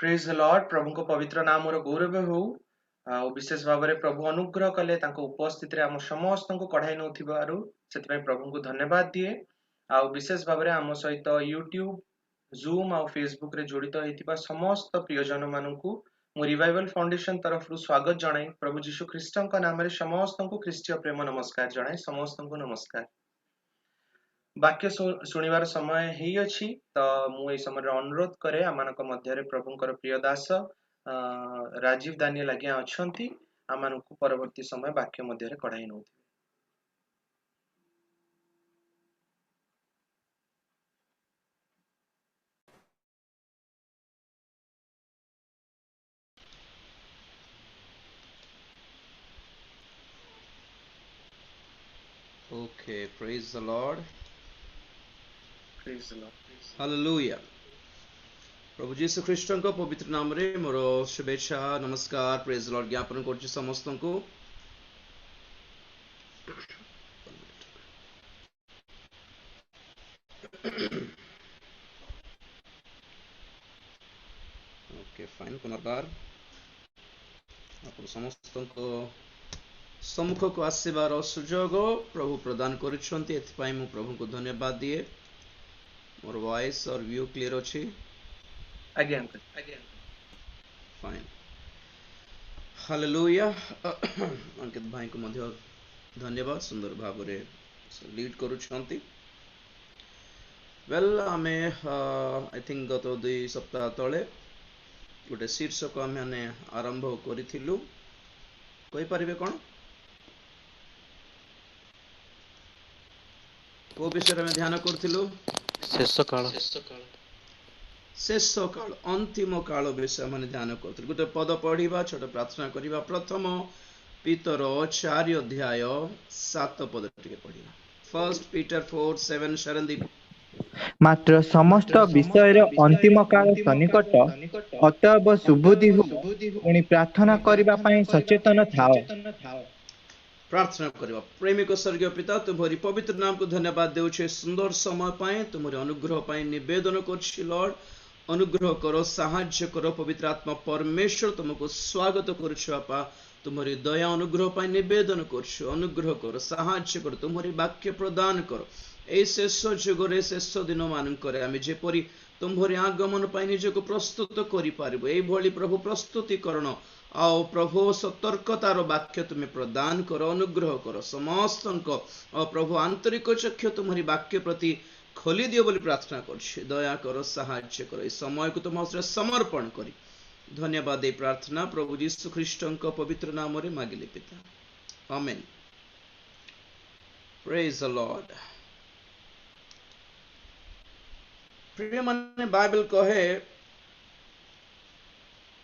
Praise the Lord. प्रभु को पवित्र नाम गौरव हो। विशेष भाव में प्रभु अनुग्रह कले उपस्थित आम समस्त को कढ़ाई नौ से प्रभु को धन्यवाद दिए। विशेष भाव में आम सहित यूट्यूब जूम आ फेसबुक रे जड़ित होता समस्त प्रियजन मानू मु रिवाइवल फाउंडेशन तरफ स्वागत जनाई। प्रभु जीशु ख्रीष्ट नाम समस्त को ख्रीष्टीय प्रेम नमस्कार जनाई। समस्त को नमस्कार। वाक्य शुणिबार समय ही अछि तो मु समय अनुरोध करे आमानक मध्य प्रभुंकर प्रिय दास राजीव दानियल आज्ञा अछंती आमानक परवर्ती समय वाक्य मध्य कढ़ाई नौ। Okay, praise the Lord. Praise the Lord. Hallelujah. प्रभु जीशु ख्रीष्ट पवित्र नाम रे मोर शुभेच्छा नमस्कार प्रेज लॉर्ड ज्ञापन कर समस्त को। ओके फाइन पुनर्बार आप समस्त को सम्मुख को आसबार सुजोग प्रभु प्रदान करिसेंती। एथिपाई मु प्रभु को धन्यवाद दिए। मोर वॉइस और व्यू क्लियर अछि? Fine hallelujah. अंकित भाई को मध्य धन्यवाद सुंदर भाव रे लीड करुछंती। वेल आमे आई थिंक गत 2 सप्ताह तले गोटे शीर्षक आमे आरंभ करिथिलु। कहि परिबे कोन को विषय में ध्यान करथिलु? शेष काल अंतिम काल विषय मैंने ध्यान कर गोटे पद पढ़ा छोट प्रार्थना करवा। प्रथम पीतर 4 अध्याय 7 पद टिके पढ़ा। First Peter 4:7 Sharandeep. मात्र समस्त विषय अंतिम काल सन्निकट अतएव सुबुद्धि हो पुणी प्रार्थना करबा पई सचेतन थाओ। प्रार्थना करवा। प्रेमिक स्वर्गीय पिता तुम्हारी पवित्र नाम को धन्यवाद देउछे सुंदर समय पाए तुम्हारे अनुग्रह पाए निवेदन करछि। लॉर्ड अनुग्रह करो साहाय्य करो पवित्र आत्मा परमेश्वर तुमको स्वागत करुछु। आपा तुम्हारी दया अनुग्रह पाए निवेदन करछु। अनुग्रह करो साहाय्य करो तुम्हारी वाक्य प्रदान करो। ए शेष जुगरे शेष दिन मानकरे आमे जेपरि तुम्हारी आगमन पाए निजको प्रस्तुत करि पारिबो एई भली प्रभु प्रस्तुतिकरण आओ प्रभु सतर्कतार वाक्य तुम्हें प्रदान करो। अनुग्रह करो समस्त प्रभु आंतरिक चक्षु तुम्हारी वाक्य प्रति खोली दियो बोली प्रार्थना कर। दया करो साहाय्य करो। इस समय को तुम समर्पण करी धन्यवाद दे प्रार्थना प्रभु यीशु ख्रीष्ट पवित्र नाम रे मागिले पिता आमेन। Praise the Lord. प्रिय माने बाइबल कहे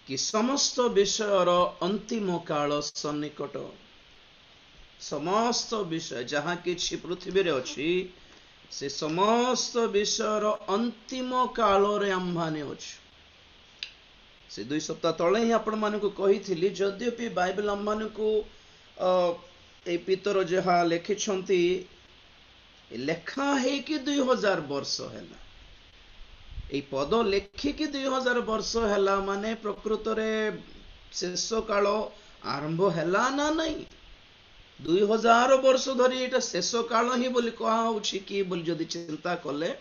कि समस्त विषयर अंतिम काल सन्निकट। समस्त विषय जहाँ किछि पृथ्वी रे अछि से समस्त विषयर अंतिम काल रे आम्भाने अछि। से 2 सप्ताह तले ही आपण मानकु कहिथिली जद्यपि बाइबल आम मानकु ए पितर जहा लिखिछंती लेखा है कि 2000 वर्ष हैला। এই পদ লেখিকি 2000 ବର୍ଷ ହେଲା ମାନେ ପ୍ରକୃତରେ ଶେଷ କାଳ ଆରମ୍ଭ ହେଲା ନା ନାହିଁ? 2000 ବର୍ଷ ଧରି ଏଟା ଶେଷ କାଳ ହିଁ ବୋଲି କହା ହେଉଛି କି ବୋଲି ଯଦି ଚିନ୍ତା କଲେ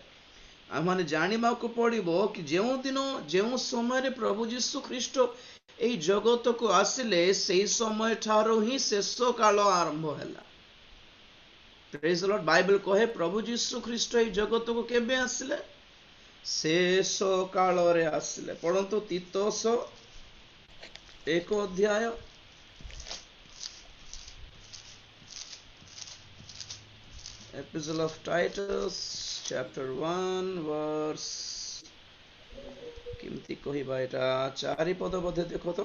ଆମମାନେ ଜାଣିବାକୁ ପଡ଼ିବ କି ଯେଉଁ ଦିନ ଯେଉଁ ସମୟରେ ପ୍ରଭୁ ଯୀଶୁ ଖ୍ରୀଷ୍ଟ ଏହି ଜଗତକୁ ଆସିଲେ ସେହି ସମୟ ଠାରୁ ହିଁ ଶେଷ କାଳ ଆରମ୍ଭ ହେଲା। ପ୍ରେଜ୍ ଦ ଲର୍ଡ। ବାଇବେଲ କହେ ପ୍ରଭୁ ଯୀଶୁ ଖ୍ରୀଷ୍ଟ ଏହି ଜଗତକୁ କେବେ ଆସିଲେ? शेष काल रे आसिले। पढ़ंतु तीतोस 1 अध्याय epistle of Titus chapter 1 verse किमती कहिबा एटा 4 पद बधे देखो तो।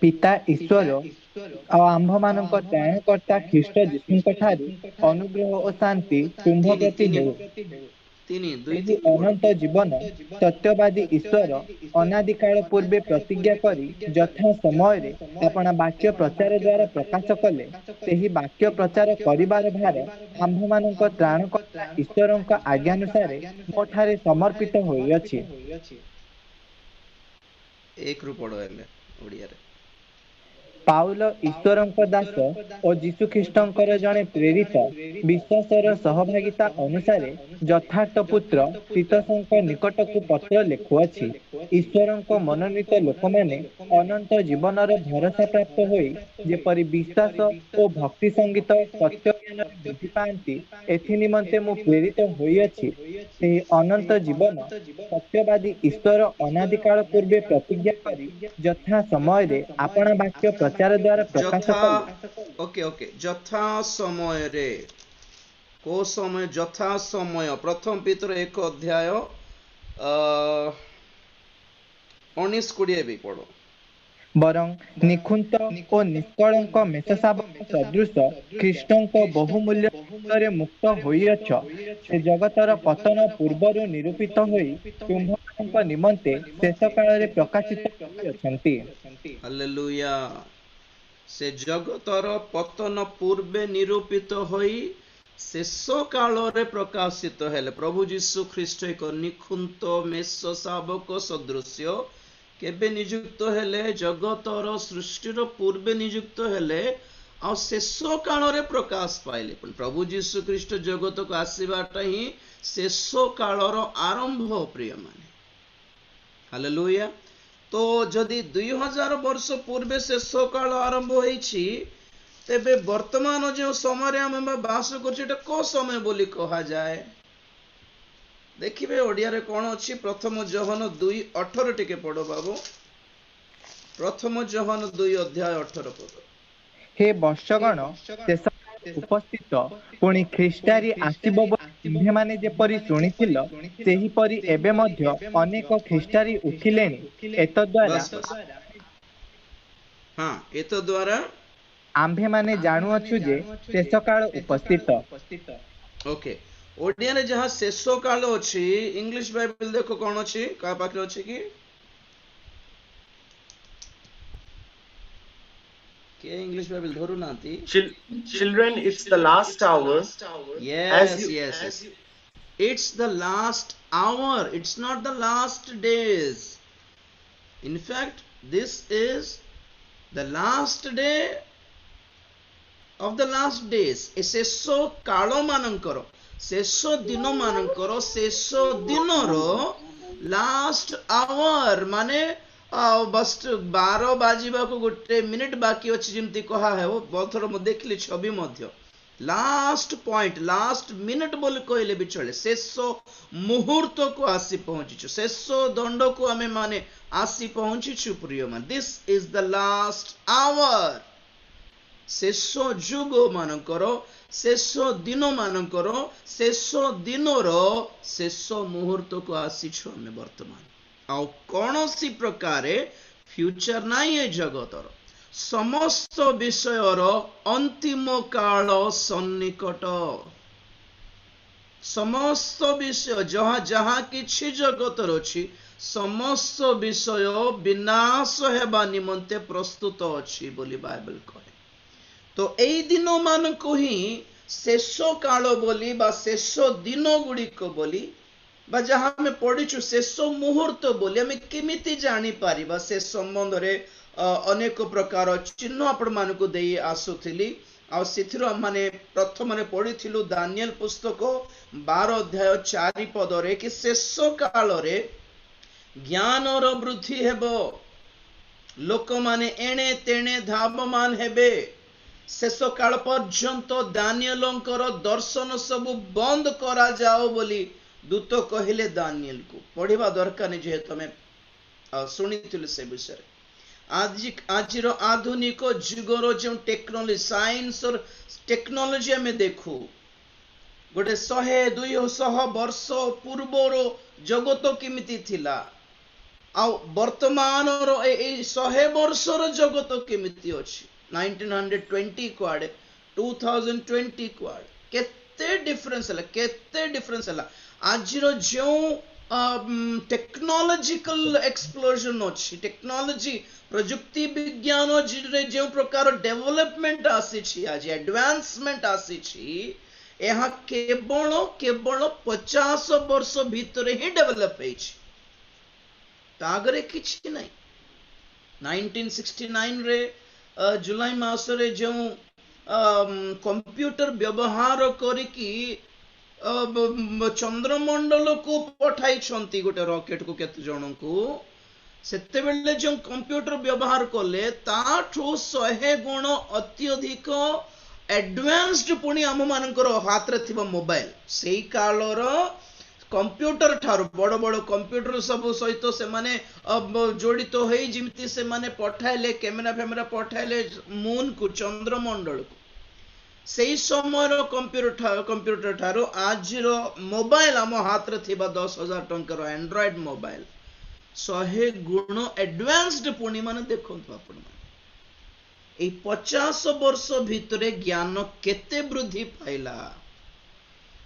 पिता ईश्वर और आंभ मानक त्राणकर्ता ख्रीष्ट जीशुଙ୍କ ठाରୁ अनुग्रह और शांति तुम्भ प्रति हेउ। अनंत जीवन सत्यवादी ईश्वर अनादि काल पूर्वे प्रतिज्ञा करी यथा समय अपना वाक्य प्रचार द्वारा प्रकाश कले सेही वाक्य प्रचार करिबार भार आंभ मानक त्राणकर्ता ईश्वरଙ୍କ आज्ञानुसार मोठारे समर्पित होइअछि। एक रु पढ़ो हेले ओडिया रे। ପାଉଲ ଈଶ୍ୱରଙ୍କ ଦାସ ଓ ଯୀଶୁଖ୍ରୀଷ୍ଟଙ୍କର ଜଣେ ପ୍ରେରିତ ବିଶ୍ୱାସର ସହଭାଗିତା ଅନୁସାରେ ଯଥାର୍ଥ ପୁତ୍ର ତିତସଙ୍କ ନିକଟକୁ ପତ୍ର ଲେଖୁଅଛି। ଈଶ୍ୱରଙ୍କ ମନୋନୀତ ଲୋକମାନେ ଅନନ୍ତ ଜୀବନର ଭରସା ପ୍ରାପ୍ତ ହୋଇ ଯେପରି ବିଶ୍ୱାସ ଓ ଭକ୍ତି ସଙ୍ଗୀତ ସତ୍ୟ ଜ୍ଞାନରେ ବୃଦ୍ଧି ପାଆନ୍ତି, ଏଥି ନିମନ୍ତେ ମୁଁ ପ୍ରେରିତ ହୋଇଅଛି। ସେହି ଅନନ୍ତ ଜୀବନ ସତ୍ୟବାଦୀ ଈଶ୍ୱର ଅନାଦିକାଳ ପୂର୍ବେ ପ୍ରତିଜ୍ଞା କରି ଯଥା ସମୟରେ ଆପଣା ବାକ୍ୟ ପ୍ରଚାର ଦ୍ୱାରା ପ୍ରକାଶ ଯଥା କଲେ। ओके ओके ଯଥା ସମୟରେ କୋ ସମୟ ଯଥା ସମୟ ପ୍ରଥମ ପିତର 1 ଅଧ୍ୟାୟ 19-20 ବି ପଢो। ବରଂ ନିଖୁନ୍ତ ଓ ନିଷ୍କଳଙ୍କ ମେଷଶାବକ ସଦୃଶ ଖ୍ରୀଷ୍ଟଙ୍କ ବହୁମୂଲ୍ୟ ରକ୍ତରେ ମୁକ୍ତ ହୋଇଅଛ। ସେ ଜଗତର ପତନ ପୂର୍ବରୁ ନିରୂପିତ ହୋଇ ତୁମ୍ଭମାନଙ୍କ ନିମନ୍ତେ ଶେଷ କାଳରେ ପ୍ରକାଶିତ ହୋଇଅଛନ୍ତି। ହାଲେଲୁୟା। ସେ ଜଗତର ପତନ ପୂର୍ବେ ନିରୂପିତ ହୋଇ ଶେଷ କାଳରେ ପ୍ରକାଶିତ ହେଲେ। ପ୍ରଭୁ ଯୀଶୁ ଖ୍ରୀଷ୍ଟ ଏକ ନିଖୁନ୍ତ ମେଷ ଶାବକ ସଦୃଶ୍ୟ କେବେ ନିଯୁକ୍ତ ହେଲେ? ଜଗତର ସୃଷ୍ଟିର ପୂର୍ବେ ନିଯୁକ୍ତ ହେଲେ ଆଉ ଶେଷ କାଳରେ ପ୍ରକାଶ ପାଇଲେ। ପ୍ରଭୁ ଯୀଶୁ ଖ୍ରୀଷ୍ଟ ଜଗତକୁ ଆସିବାଟା ହିଁ ଶେଷ କାଳର ଆରମ୍ଭ ପ୍ରିୟମାନେ। ହାଲେଲୁୟା। तो जदि 2000 वर्ष पूर्वे शेष काल आरंभ होईछि, तेबे वर्तमान जो समय आम बास कर को समय बोली कहा जाए? देखिए ओडिया रे कौन अच्छी प्रथम जोहन 2:18 टिके पढ़ो बाबू। प्रथम जोहन 2 अध्याय 18 पद। हे वर्षगण शेष उपस्थित पुणी ख्रीष्टारी आसीब तुम्भेमाने जेपरि शुणिथिल, सेहिपरि एबे मध्य अनेक ख्रीष्टारी उठिलेनि। एतद्वारा आम्भेमाने जानुअछु जे शेष काल उपस्थित। ओके ओडिया रे जहाँ शेष काल अछि, इंग्लिश बाइबल देखो कौन अछि, का पाखरे अछि कि के इंग्लिश बाइबल धरु नांती? Children, it's the last hour. Yes. It's the last hour. It's not the last days. In fact, this is the last day of the last days. ए शेषो कालो मानंकर, शेषो दिनो मानंकर, शेषो दिनरो लास्ट आवर माने बस 12 बाजिबा को गोटे मिनिट बाकी अछि जेमती कहा है। वो बहुत थोड़ा मु देखली छवि मध्य लास्ट पॉइंट लास्ट मिनिट बोल कहले भी चले। शेष मुहूर्त को आसी पहुंचीछु, शेष दंड को आमे माने आसी पहुंचीछु प्रिय मान। This is the last hour. शेष जुग मानकर, शेष दिन मानकर, शेष दिनर शेष मुहूर्त को आसीछु आमे वर्तमान। आउ कौनसी प्रकारे फ्यूचर नहीं है जगतर, समस्त विषयर अंतिम काल सन्निकट। समस्त विषय जहाँ जहाँ किछि जगतर अछि, समस्त विषय विनाश हेबा निमंते प्रस्तुत अछि बोली बाइबल कहे। तो एई दिन मान को ही शेष काल बोली बा शेष दिन गुड़िक बोली बा जहाँ आम पढ़ीचु शेष मुहूर्त बोली आम केमिति जानी पारिबा? से संबंध रे अनेक प्रकार चिन्ह आपण मानकु देई आसुथिली। आ सिथिरो माने प्रथम माने पढ़िथिलु दानिएल पुस्तक 12 अध्याय 4 पद रे कि शेष काल रे ज्ञानर वृद्धि हेबो, लोक माने एणे तेणे धावमान हेबे। शेष काल पर्यंत दानिएलंकर दर्शन सब बंद करा जाओ बोली दूत कहले दानिएल को। पढ़िबा दरकार नहीं जेहेतु हमें शुणिथिलु से विषय। आज आधुनिक जुगर जो टेक्नोलॉजी साइंस और टेक्नोलॉजी आम देखू, गोटे 100-200 वर्ष पूर्वर जगत केमिति थिला, आ वर्तमान 100 वर्षर जगत केमिति अछि। 1920 कुआडे 2020 कुआडे केते डिफरेंस हला। आज जो टेक्नोलॉजिकल एक्सप्लोजन अच्छी, टेक्नोलॉजी प्रजुक्ति विज्ञान जो प्रकार डेवलपमेंट आसी, आज एडवांसमेंट आसी, यहाँ केवल 50 वर्ष भितर ही डेवलप होइछि, तागरे किछि नहीं। 1969 रे जुलाई मासरे जो कंप्यूटर व्यवहार करिकी चंद्रमंडल को पठाई गोटे रॉकेट को केते जन को सेते बेले जो कंप्यूटर व्यवहार कले ताठो 100 गुण अत्यधिक एडवांस्ड पुणी आम मानकर हाथ रे थिबा मोबाइल सेई कालर कंप्यूटर ठार बड़ बड़ कंप्यूटर सब सहित से माने जोड़ित तो होई जिमती से माने पठाइले कैमेरा फैमेरा पठाइले मून को चंद्रमंडल को सेई समय कंप्यूटर ठारो आज मोबाइल आम हाथ रे थिबा 10,000 टंकार एंड्रॉइड मोबाइल 100 गुण एडवांस्ड पुणी माने देखंतु आपण ए 50 वर्ष भितरे ज्ञान केते वृद्धि पाइला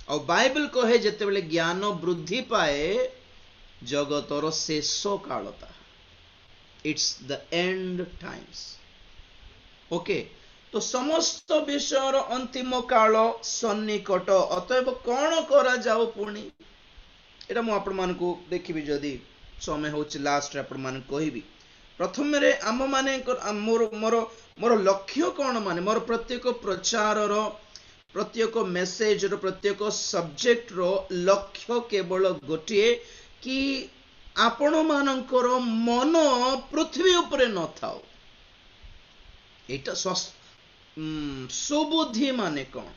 और बाइबल कहे जेते बेले ज्ञान वृद्धि पाए जगतर शेष कालता it's the end times okay तो समस्त विषयर अंतिम काल सन्निकट अतएव कौन करा जाओ पुणी एटा मु आपण मानकु देखिबी जदी समय होछि लास्ट आपण मान कहिबी प्रथम रे आम माने मोर मोर मोर लक्ष्य कौन माने मोर प्रत्येक प्रचार रो प्रत्येक मेसेज रो प्रत्येक सब्जेक्ट रो लक्ष्य केवल गोटे कि आपण मानकर मन पृथ्वी उपरे न थाओ एटा सुबुद्धि माने कौन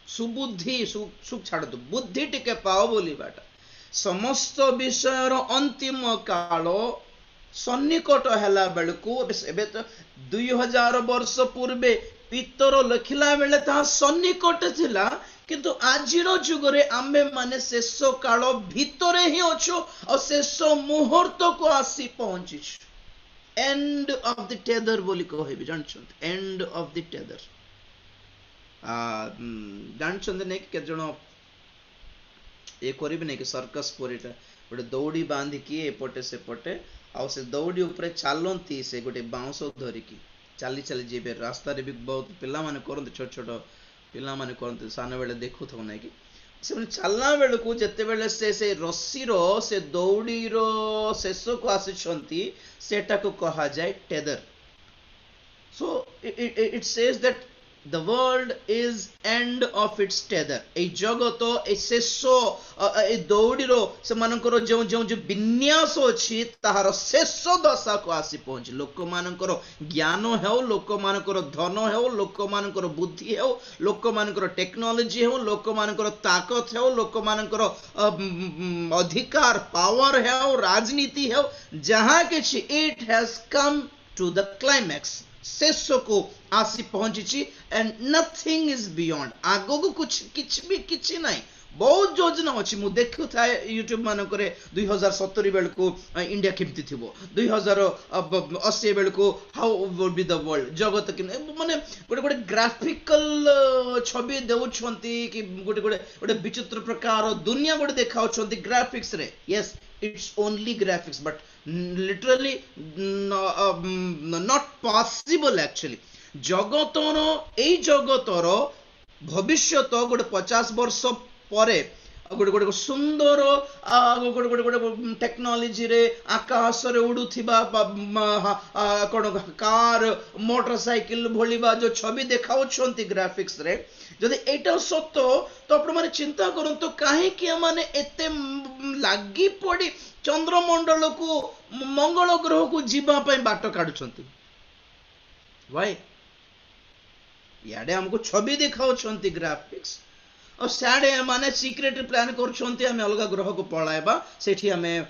सुबुद्धि सुख छाड़ दो बुद्धि टिके पाओ बोली बाटा समस्त विषयर अंतिम काल सन्निकट हैला बेलकू एबे तो 2000 वर्ष पूर्वे पितर लिखिला बेले ता सन्निकट थिला किंतु आजिर जुगरे आम्भे माने शेष काल भितरे ही अछो और शेष मुहूर्त को आसी पहुंची एंड ऑफ द टेदर बोली कहबी जानछंत एंड ऑफ द टेदर जानछंत ने के जण ए करिबे नै कि सर्कस पोरीटा गोटे दौड़ी बांधिकी एपटे सेपटे आ से दौड़ी ऊपर चलती से गोटे बाउंस धरिकी चली चली जीवे रास्ता रे भी बहुत पिला माने करते छोट छोट पिला माने करते सान बेले देखु थो नै कि से चलना बेले को जते बेले से रस्सी रो से दौड़ी रो शेष को आसी सेटा को कहा जाए tether so it says that the world is end of its tether ए जगत ए शेषो ए दौड़ीरो से मानकर जो जो जो विन्यास अछि ताहार शेष दशा को आसी पहुंच लोक मानकर ज्ञान हेउ लोक मानकर धन हेउ लोक मानकर बुद्धि हेउ लोक मानकर टेक्नोलॉजी हेउ लोक मानकर ताकत हेउ लोक मानकर अधिकार पावर हेउ राजनीति हेउ जहां किछि it has come to the climax शेष को आसी पहुंची एंड नथिंग इज बियॉन्ड आगो को कुछ नहीं बहुत योजना अच्छी मु देखु था यूट्यूब मान करे 2070 बेल को इंडिया केमती थिबो 2080 बेल को how would be the world जगत कि माने गोटे गोटे ग्राफिकल छवि देउछंती कि गोटे गोटे गोटे विचित्र प्रकार दुनिया गोटे देखाउछंती ग्राफिक्स रे yes it's only graphics but literally not possible actually जगतर ए जगतर भविष्यत गोटे 50 वर्ष परे गोटे गोटे सुंदर गोटे गोटे गोटे टेक्नोलॉजी रे आकाश रे उड़ुथिबा कोन कार मोटरसाइकिल भोलिबा जो छवि देखाउछंती ग्राफिक्स रे जदि एटा सत्य तो आपण माने चिंता करंतु काहे कि माने एते लागी पड़ी चंद्रमंडल को मंगल ग्रह को जीवा पई बाट काढुछंती वाई याडे हमको छवि देखाउछंती ग्राफिक्स और साडे माने सीक्रेट प्लान करछंती हमें अलग ग्रह को पळाइबा सेठी हमें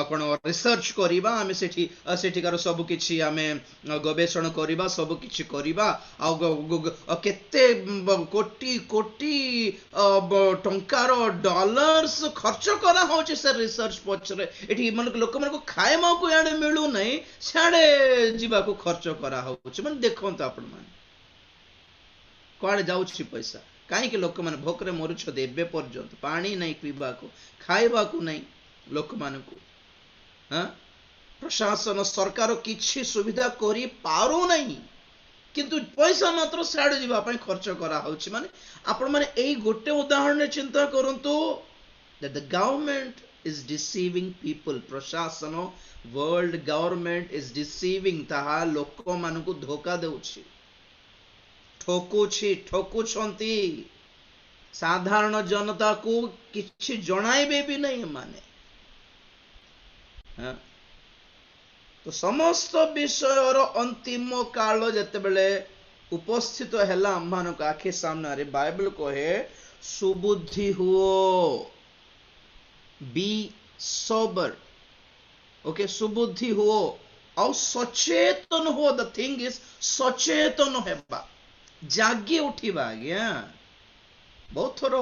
कोन रिसर्च करिबा हमें सेठी सेठिकार सब किछि हमें गवेषण करिबा सब किछि करिबा आ केते कोटी कोटी टंकार डॉलर्स खर्च करा होचे से रिसर्च पछरे एठी मन लोक मन को खाएमा को याडे मिलु नै साडे जीवा को खर्च करा होचे मन देखंत आपण मान कोआडे जाउछि पैसा कहीं लोक मैंने भोकरे मरुछते एबे पर्यंत पानी नहीं पीवा को खाइबा को नहीं लोक मान को प्रशासन सरकार किछि सुविधा करी पारू नहीं किंतु पैसा मात्र साडे जीवा पई खर्च करा होछि माने आपण माने एई गोटे उदाहरण चिंता करंतु that the government is deceiving people. प्रशासन वर्ल्ड गवर्नमेंट is deceiving, ताहा लोक मानकु धोखा देउछि, ठकुछंती साधारण जनता को किछि जणाइबे भी नहीं माने। हाँ? तो समस्त विषयर अंतिम काल जेतेबेले उपस्थित हैला आम्मानक आखि सामने बाइबल कहे सुबुद्धि हुओ, बी सोबर, ओके, सुबुद्धि हुओ और सचेतन हो। द थिंग इज सचेतन हेबा, जागी उठिबा। आज्ञा बहुत थोर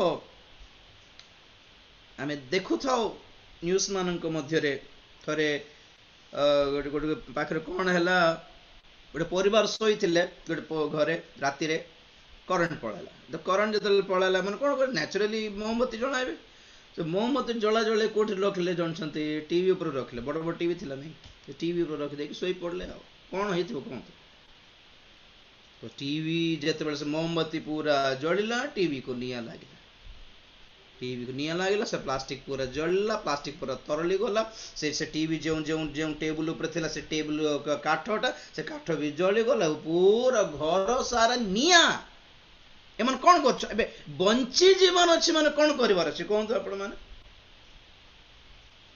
आमे देखु थाओ न्यूज मानक मध्यरे थरे गोटे गोटे पाखरे कौन हैला, गोटे परिवार शोई गोटे घरे राति रे करंट पड़ाला। तो करंट जो पड़ाला मैंने कौन कर नेचुरली मोमबत्ती जलाइबे। तो मोमबत्ती जला जले कोठी रखले जानछंती टीवी ऊपर रखले, बड़ बड़ टीवी थिला नहीं, टीवी ऊपर रख देकी सोई पड़ले। आ कौन हेतिबो कोन तो टीवी जेते बेले से मोमबत्ती पूरा जलिला, टीवी को निया लागिला, टीवी को निया लागिला, से प्लास्टिक पूरा जलिला, प्लास्टिक पूरा तरली गला, से टीवी जो जो जो टेबल ऊपर थिला से टेबल काठटा से काठ भी जली गला, पूरा घर सारा निया। एमन कौन कर एबे बंची जीवन अच्छी माने कौन करिवार अछि कहंतु आपण माने?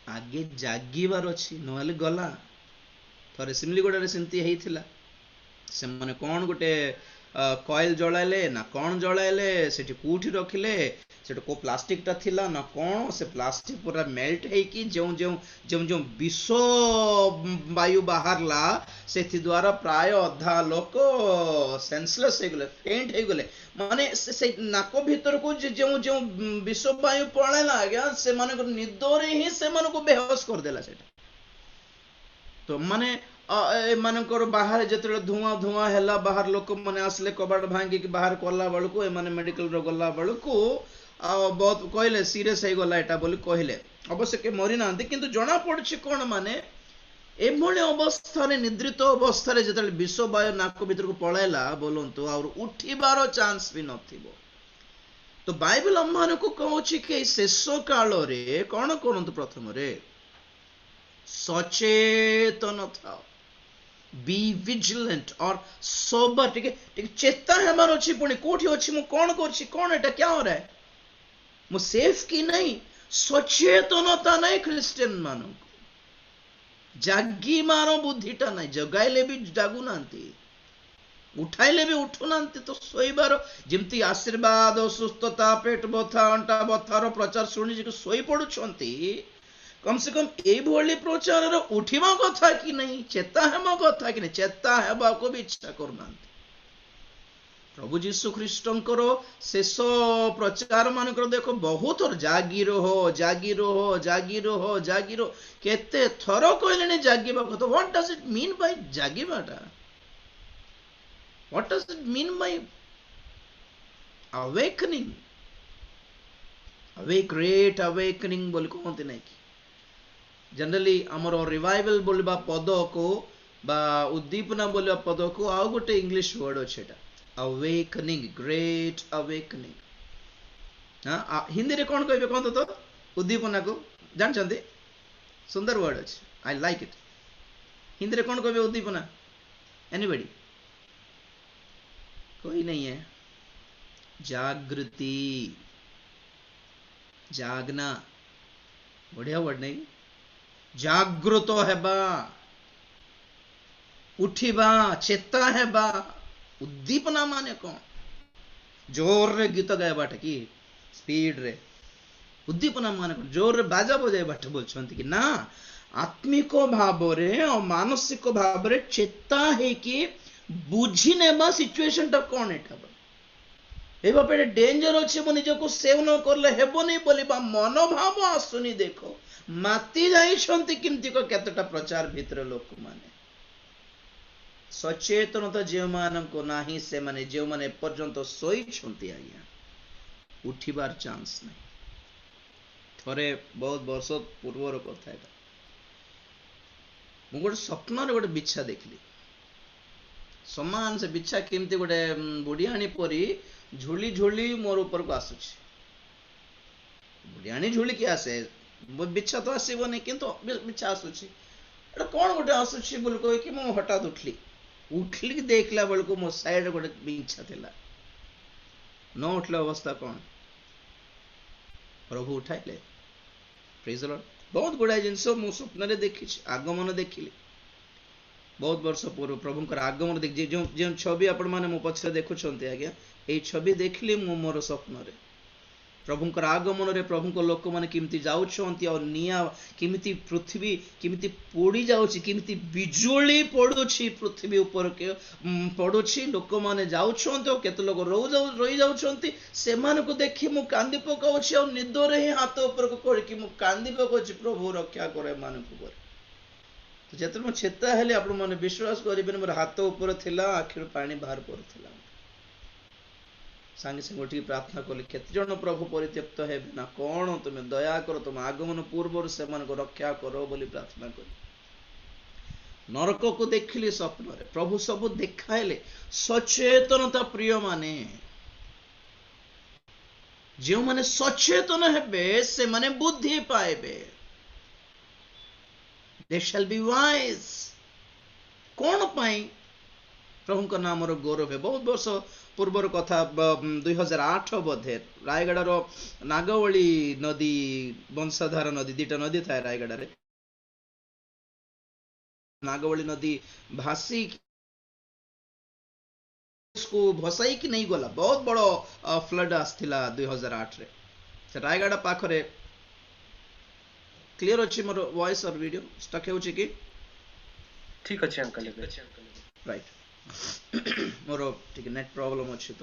आगे जागिबार अछि, नहले गला। थरे सिमलीगुड़ा सेमती हेइथिला, से माने कौन गोटे कॉइल जलाइले ना कौन जलाइले, सेठी कोठी रखिले, सेठी को प्लास्टिक टा थिला ना कौन, से प्लास्टिक पूरा मेल्ट हेकी जो जो जो जो विष वायु बाहरला, सेथि द्वारा प्राय अधा लोक सेंसलेस हे गले, फेंट हे गले। माने से नाको भीतर को जो जो विष वायु पळेला आज्ञा, से माने को निदोरे ही से माने को बेहोश कर देला सेटा। तो माने एमानकर बाहर जेते धुआं धुआं हैला, बाहर लोक माने आसले कबाट भांगी कि बाहर कला बळको एमाने मेडिकल रो गला बळको बहुत कहले सीरियस हे गला एटा बोली कहले। अवश्य के मरि नांती, किंतु जना पड़छि कोन माने एभଳି अवस्था निद्रित अवस्था जेते विष वायु नाक भीतर को पळाइला बोलंतु और उठिबार चांस भी नथिबो। तो बाइबल अम्मान को कहछि कि शेष काल रे कोन करंतु, प्रथम रे सचेतन थाओ, बी विजिलेंट और सोबर, ठीक चेता हेबार अछि। पुणी कोठी अछि, मु कोन करछि, कोन एटा क्या हो रहा है, मु सेफ की नहीं, सचेतनता नहीं क्रिश्चियन मानक, जागी मारो बुद्धिटा नहीं, जगाइले भी जागु नांती, उठाइले भी उठु नांती। तो सोईबार जेमती आशीर्वाद सुस्थता पेट बथा अंटा बथार प्रचार शुणी सोई पड़ुछंती, कम से कम ये प्रचार उठिबा कथा कि नहीं, चेता हेबा कथा कि नहीं, चेता हेबा को भी इच्छा करना। प्रभु जीशु ख्रीष्टंकर शेष प्रचार मानकर देखो बहुत जागी रहो जागी रहो जागी रहो जागी रहो, केते थर कहले जागिबा कथा। What does it mean by जागिबाटा? What does it mean by awakening? Great awakening बोली कहते नहीं कि जनरली आमर रिवाइवल बोलबा पद को बा उद्दीपना बोलबा पद को आउ गोटे इंग्लिश वर्ड अछि, एटा अवेकनिंग, ग्रेट अवेकनिंग। हाँ, हिंदी रे कौन कहबे कहतो तो उद्दीपना को जानछंती? सुंदर वर्ड अछि, आई लाइक इट। हिंदी रे कौन कहबे उद्दीपना? एनीबॉडी? कोई नहीं है। जागृति, जागना, बढ़िया वर्ड नहीं? जागृत हेबा, उठिबा, चेता हेबा। उद्दीपना माने कौन? जोर रे गीत गायबाटा कि स्पीड रे? उद्दीपना माने कौन? जोर रे बाजा बजाइबाटा बोलछंती कि ना, आत्मिक भाव रे और मानसिक भाव रे चेता है कि बुझी नेबा सिचुएशन टा कौन एटा ए बापे डेंजर अच्छे मो निजको सेव न करले हेबो नहीं बोलिबा मनोभाव आसुनी। देखो माती जाइछंती किमती को केतटा प्रचार भितर लोक माने सचेतनता जो मान को नाही से माने जो माने पर्यंत सोई छंती आज्ञा उठिबार चांस नहीं। थरे बहुत वर्ष पूर्वर कथा है मु गोटे स्वप्न गोटे बिछा देखली समान से बिछा केमती गोटे बुढ़ियाणी परी झुली झुली मोर ऊपर को आसुची। बुढ़ियाणी झुली की आसे ବିଛା ତ ଆସିବନି କିନ୍ତୁ ବିଛା ଆସୁଛି। ଏଟା କ'ଣ ଗୋଟେ ଆସୁଛି ବୋଲି କହିକି ମୁଁ ହଠାତ୍ ଉଠିକି ଦେଖିଲା ବେଳକୁ ମୋ ସାଇଡରେ ଗୋଟେ ବିଛା ଥିଲା। ନ ଉଠିଲା ଅବସ୍ଥା କ'ଣ? ପ୍ରଭୁ ଉଠାଇଲେ। ପ୍ରେଜ୍ ଦ ଲର୍ଡ। ବହୁତ ଗୁଡ଼ାଏ ଜିନିଷ ମୁଁ ସ୍ୱପ୍ନରେ ଦେଖିଛି, ଆଗମନ ଦେଖିଲି। ବହୁତ ବର୍ଷ ପୂର୍ବ ପ୍ରଭୁଙ୍କର ଆଗମନ ଦେଖି ଯେଉଁ ଛବି ଆପଣମାନେ ମୋ ପଛରେ ଦେଖୁଛନ୍ତି ଆଜ୍ଞା, ଏଇ ଛବି ଦେଖିଲି ମୁଁ ମୋର ସ୍ୱପ୍ନରେ। ପ୍ରଭୁଙ୍କର ଆଗମନରେ ପ୍ରଭୁଙ୍କ ଲୋକମାନେ କେମିତି ଯାଉଛନ୍ତି, ଆଉ ନିଆଁ କେମିତି ପୃଥିବୀ କେମିତି ପୋଡ଼ି ଯାଉଛି, କେମିତି ବିଜୁଳି ପଡ଼ୁଛି ପୃଥିବୀ ଉପରକୁ ପଡ଼ୁଛି, ଲୋକମାନେ ଯାଉଛନ୍ତି ଆଉ କେତେ ଲୋକ ରହିଯାଉଛନ୍ତି। ସେମାନଙ୍କୁ ଦେଖି ମୁଁ କାନ୍ଦି ପକାଉଛି, ଆଉ ନିଦରେ ହିଁ ହାତ ଉପରକୁ କରିକି ମୁଁ କାନ୍ଦି ପକାଉଛି, ପ୍ରଭୁ ରକ୍ଷା କରେ ଏମାନଙ୍କୁ ପରେ। ଯେତେବେଳେ ମୁଁ ଚେତା ହେଲି, ଆପଣମାନେ ବିଶ୍ୱାସ କରିବେନି, ମୋର ହାତ ଉପରେ ଥିଲା, ଆଖିରୁ ପାଣି ବାହାର କରୁଥିଲା। ସାଙ୍ଗେ ସାଙ୍ଗେ ଉଠିକି ପ୍ରାର୍ଥନା କଲି, କେତେ ଜଣ ପ୍ରଭୁ ପରିତ୍ୟକ୍ତ ହେବେ ନା କ'ଣ, ତୁମେ ଦୟାକର, ତୁମ ଆଗମନ ପୂର୍ବରୁ ସେମାନଙ୍କୁ ରକ୍ଷା କର ବୋଲି ପ୍ରାର୍ଥନା କଲି। ନରକକୁ ଦେଖିଲି ସ୍ୱପ୍ନରେ, ପ୍ରଭୁ ସବୁ ଦେଖାଇଲେ। ସଚେତନତା ପ୍ରିୟମାନେ, ଯେଉଁମାନେ ସଚେତନ ହେବେ ସେମାନେ ବୁଦ୍ଧି ପାଇବେ। They shall be wise. କ'ଣ ପାଇଁ? ପ୍ରଭୁଙ୍କ ନାମର ଗୌରବ। ବହୁତ ବର୍ଷ ପୂର୍ବର କଥା, 2008 ବୋଧେ, ରାୟଗଡ଼ାର ନାଗବଳି ନଦୀ, ବଂଶଧାରା ନଦୀ, ଦିଟା ନଦୀ ଥାଏ ରାୟଗଡ଼ାରେ। ନାଗବଳି ନଦୀ ଭାସିକୁ ଭସାଇକି ନେଇଗଲା। ବହୁତ ବଡ଼ ଫ୍ଲଡ୍ ଆସିଥିଲା 2008ରେ। ସେ ରାୟଗଡ଼ା ପାଖରେ। କ୍ଲିୟର ଅଛି ମୋର ଭଏସ୍ ଅର୍ ଭିଡ଼ିଓ? ଷ୍ଟକ୍ ହେଉଛି କି? ଠିକ ଅଛି ଅଙ୍କଲ। ରାଇଟ୍। ମୋର ଟିକେ ନେଟ୍ ପ୍ରୋବ୍ଲେମ୍ ଅଛି ତ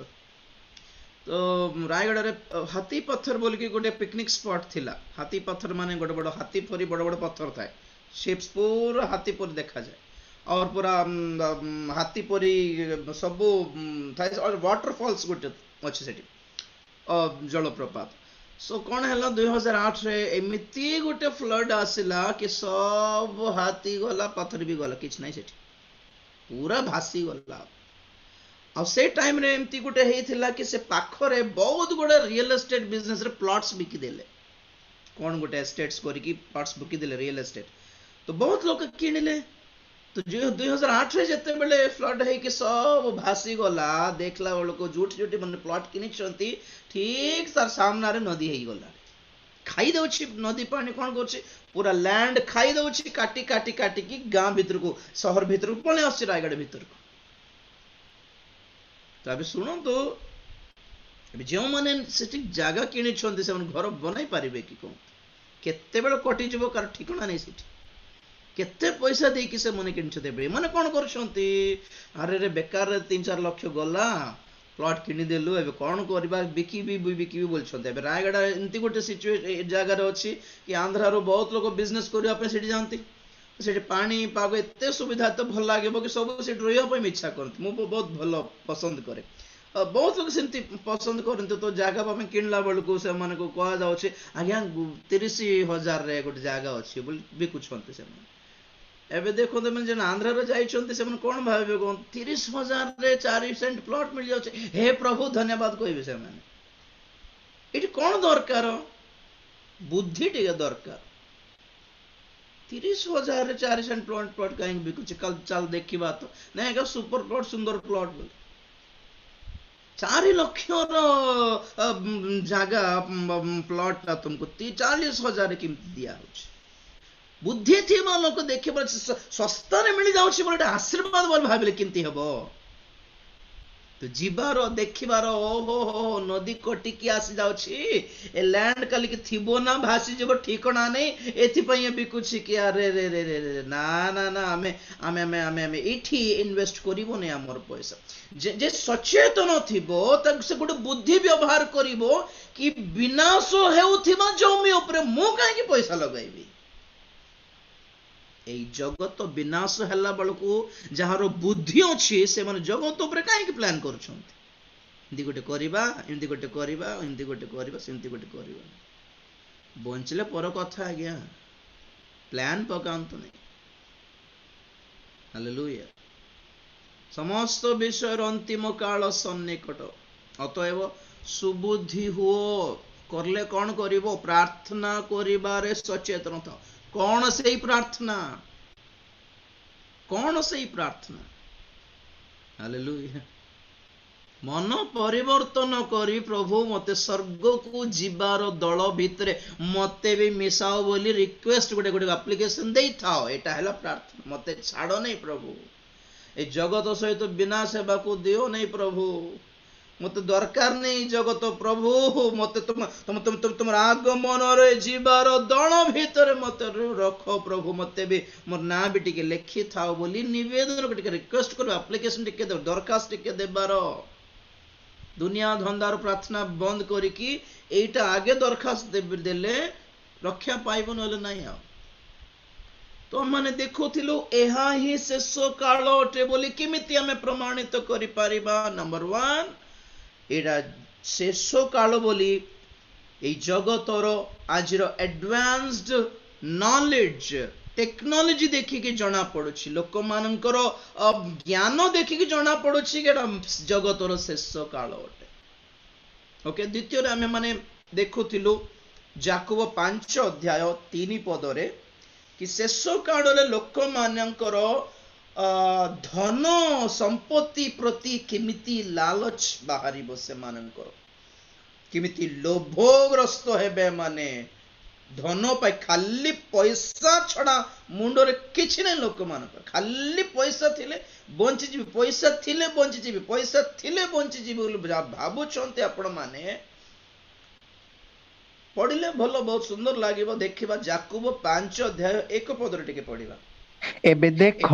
ରାୟଗଡ଼ାରେ ହାତୀ ପଥର ବୋଲିକି ଗୋଟେ ପିକନିକ୍ ସ୍ପଟ୍ ଥିଲା। ହାତୀ ପଥର ମାନେ ଗୋଟେ ବଡ଼ ହାତୀ ପରି ବଡ଼ ବଡ଼ ପଥର ଥାଏ। ଶିପ୍ସ ପୁରା ହାତୀ ପରି ଦେଖାଯାଏ, और पूरा हाथी परी सबू ଥାଏ। वाटरफॉल्स गोटे अच्छे सेठी जलप्रपात। सो कौन है 2008 रे एमती गोटे फ्लड आसला कि सब हाथी गला, पत्थर भी गला, किछ नहीं सेठी पूरा भासी गला। आ से टाइम रे एमती गोटे हेइथिला कि से पाखरे बहुत गुडे रियल एस्टेट बिजनेस रे प्लॉट्स बिकी देले। कौन गोटे एस्टेट्स करिकी प्लॉट्स बिकी देले रियल एस्टेट, तो बहुत लोग किनिले। तो जो 2008 रे जते बेले फ्लड है कि सब भासी गला, देखला बेलको जुटी जुटी मन प्लॉट किनी छंती, ठीक सर सामना रे नदी हेई गला, खाई दउछि नदी पानी। कोन करछि पूरा लैंड खाई दउछि, काटी काटी काटी की गां भीतर को, शहर भीतर को पळे आछि, रायगढ़ भीतर को। तो अबे सुनो तो, अबे जो माने सेठी जागा किनी छंती से मन घर बनाई पारिबे कि कोन, केते बेले कटि जबो कार ठिकाना नै सेठी, केते पैसा देकी से मन किनी देबे। माने कोन करछंती, अरे रे बेकार 3-4 लाख गला, प्लॉट किनी देलु, एबे कोन करबा, बिकी भी बोलछंती। एबे रायगढ़ एंती गोटे सिचुएशन जगह रे अछि कि आंध्रा रो बहुत लोग बिजनेस करबा पे सेठी जानती, सेठी पानी पागो एते सुविधा तो भल लागेबो कि सब सेठी रहबा पे इच्छा करती। मु बहुत भलो पसंद करे, बहुत लोग सेमती पसंद करते। तो जगह पे किनला बेलको से माने को कहा जाउछि आज्ञा 30,000 रे गोटे जगह अछि बोल बिकुछंती से। एबे देखो तो मैंने आंध्रा रे जाइछंती से मन कोन भाबे कोन 30,000 रे 4 सेंट प्लॉट मिल जाउछि, हे प्रभु धन्यवाद कहबे से माने। एटी कोन दरकार, बुद्धि टिके दरकार। 30,000 रे 4 सेंट प्लॉट कहीं बिकुछि, कल चल देखिबा तो नहीं का सुपर प्लॉट, सुंदर प्लॉट बोल 4 लाख रो जगह प्लॉट तुमको 40,000 रे कीमत दिया होछि। बुद्धि थी लोक देखे सस्ता मिल जाउछि बोले आशीर्वाद बोल भाबिले किंती हबो। तो जीवार देखिबार ओहो हो नदी कटिकी आसी जाउछि, ए लैंड काली के थिबो ना भासी जबो ठिकाना नै, एथि पय बिकुछि कि अरे रे रे रे रे ना ना ना आमे आमे आमे आमे आमे एठी इन्वेस्ट करिवो नै हमर पैसा। जे सचेतन थिबो तक से गुड बुद्धि व्यवहार करिवो कि विनाश हेउथिबा जमी ऊपर मु काहे कि पैसा लगाइबी। এই জগত বিনাশ হেলা বেলକୁ যাହାର ବୁଦ୍ଧି ଅଛି ସେମାନେ ଜଗତ ଉପରେ କାହିଁକି ପ୍ଲାନ୍ କରୁଛନ୍ତି, ଏମିତି ଗୋଟେ କରିବା, ଏମିତି ଗୋଟେ କରିବା, ଏମିତି ଗୋଟେ କରିବା, ସେମିତି ଗୋଟେ କରିବା। ବଞ୍ଚିଲେ ପର କଥା ଆଜ୍ଞା, ପ୍ଲାନ୍ ପକାନ୍ତୁ ନାହିଁ। ହାଲେଲୁୟା। ସମସ୍ତ ବିଷୟର ଅନ୍ତିମ କାଳ ସନ୍ନିକଟ, ଅତଏବ ସୁବୁଦ୍ଧି ହୁଅ। करले कौन करिवो प्रार्थना करिबारे सचेतन था कौन सेई प्रार्थना हालेलुया मन परिवर्तन करी प्रभु मते स्वर्ग को जीवार दल भितरे मते भी मिसाओ बोली रिक्वेस्ट गोटे गोटे एप्लिकेशन दे थाओ एटा हैला प्रार्थना मते छाड़ो नहीं प्रभु ए जगत सहित बिना सेवा को दियो नहीं प्रभु मते दरकार नहीं जगत प्रभु मते तुम तुम तुम तुम तुम आगमन रे जीवार दल भितरे मते रखो प्रभु मते भी मोर ना भी टिके लिखि थाओ बोली निवेदन को टिके रिक्वेस्ट करो एप्लिकेशन टिके दे दरखास्त टिके देबार दुनिया धंदार प्रार्थना बंद करिकी एटा आगे दरखास्त देले रक्षा पाइब नले नहीं आ तो माने देखुथिलु एहा ही शेष काल अटे बोली किमिति हमें प्रमाणित करि परिबा नंबर 1 एटा शेष काल बोली ए जगतर आजिर एडवांस्ड नॉलेज टेक्नोलॉजी देखिकी जना पड़ुछि लोक मानकर ज्ञान देखिकी जना पड़ुछि कि जगतर शेष काल अटे ओके द्वितीय आमे माने देखुथिलु याकूब 5 अध्याय 3 पदरे कि शेष काल रे लोक मानकर धन संपत्ति प्रति किमिति लालच बाहरिबो से मानकर किमिति लोभग्रस्त हेबे माने धन पाई खाली पैसा छड़ा मुंडरे किछि नै लोक मानकर खाली पैसा थिले बंची जीवी पैसा थिले बंची जीवी पैसा थिले बंची जीवी बोली भाबुछन्ते आपण माने पढ़िले भलो बहुत सुंदर लागिबो देखिबा याकूब 5 अध्याय 1 पदरे टिके पढ़िबा एबे देख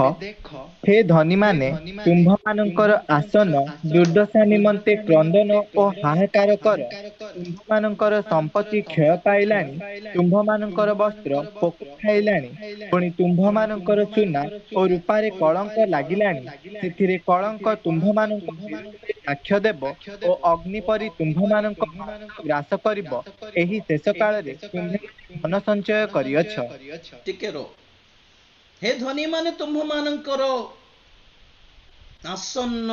हे धनी माने तुम्भ मानकर आसन दुर्दशा निमंते क्रंदन ओ हाहाकार कर तुम्भ मानकर संपत्ति क्षय पाइलानी तुम्भ मानकर वस्त्र पोक खाइलानी पुणी तुम्भ मानकर चूना ओ रूपारे कलंक लागिलानी सेथिरे कलंक तुम्भ मानकर साक्ष्य देव ओ अग्नि परि तुम्भ मानक ग्रास करिवो एही शेष काल रे तुम्हे धन संचय करियछ टिके रो हे धनी माने तुम्भ मानकर आसन्न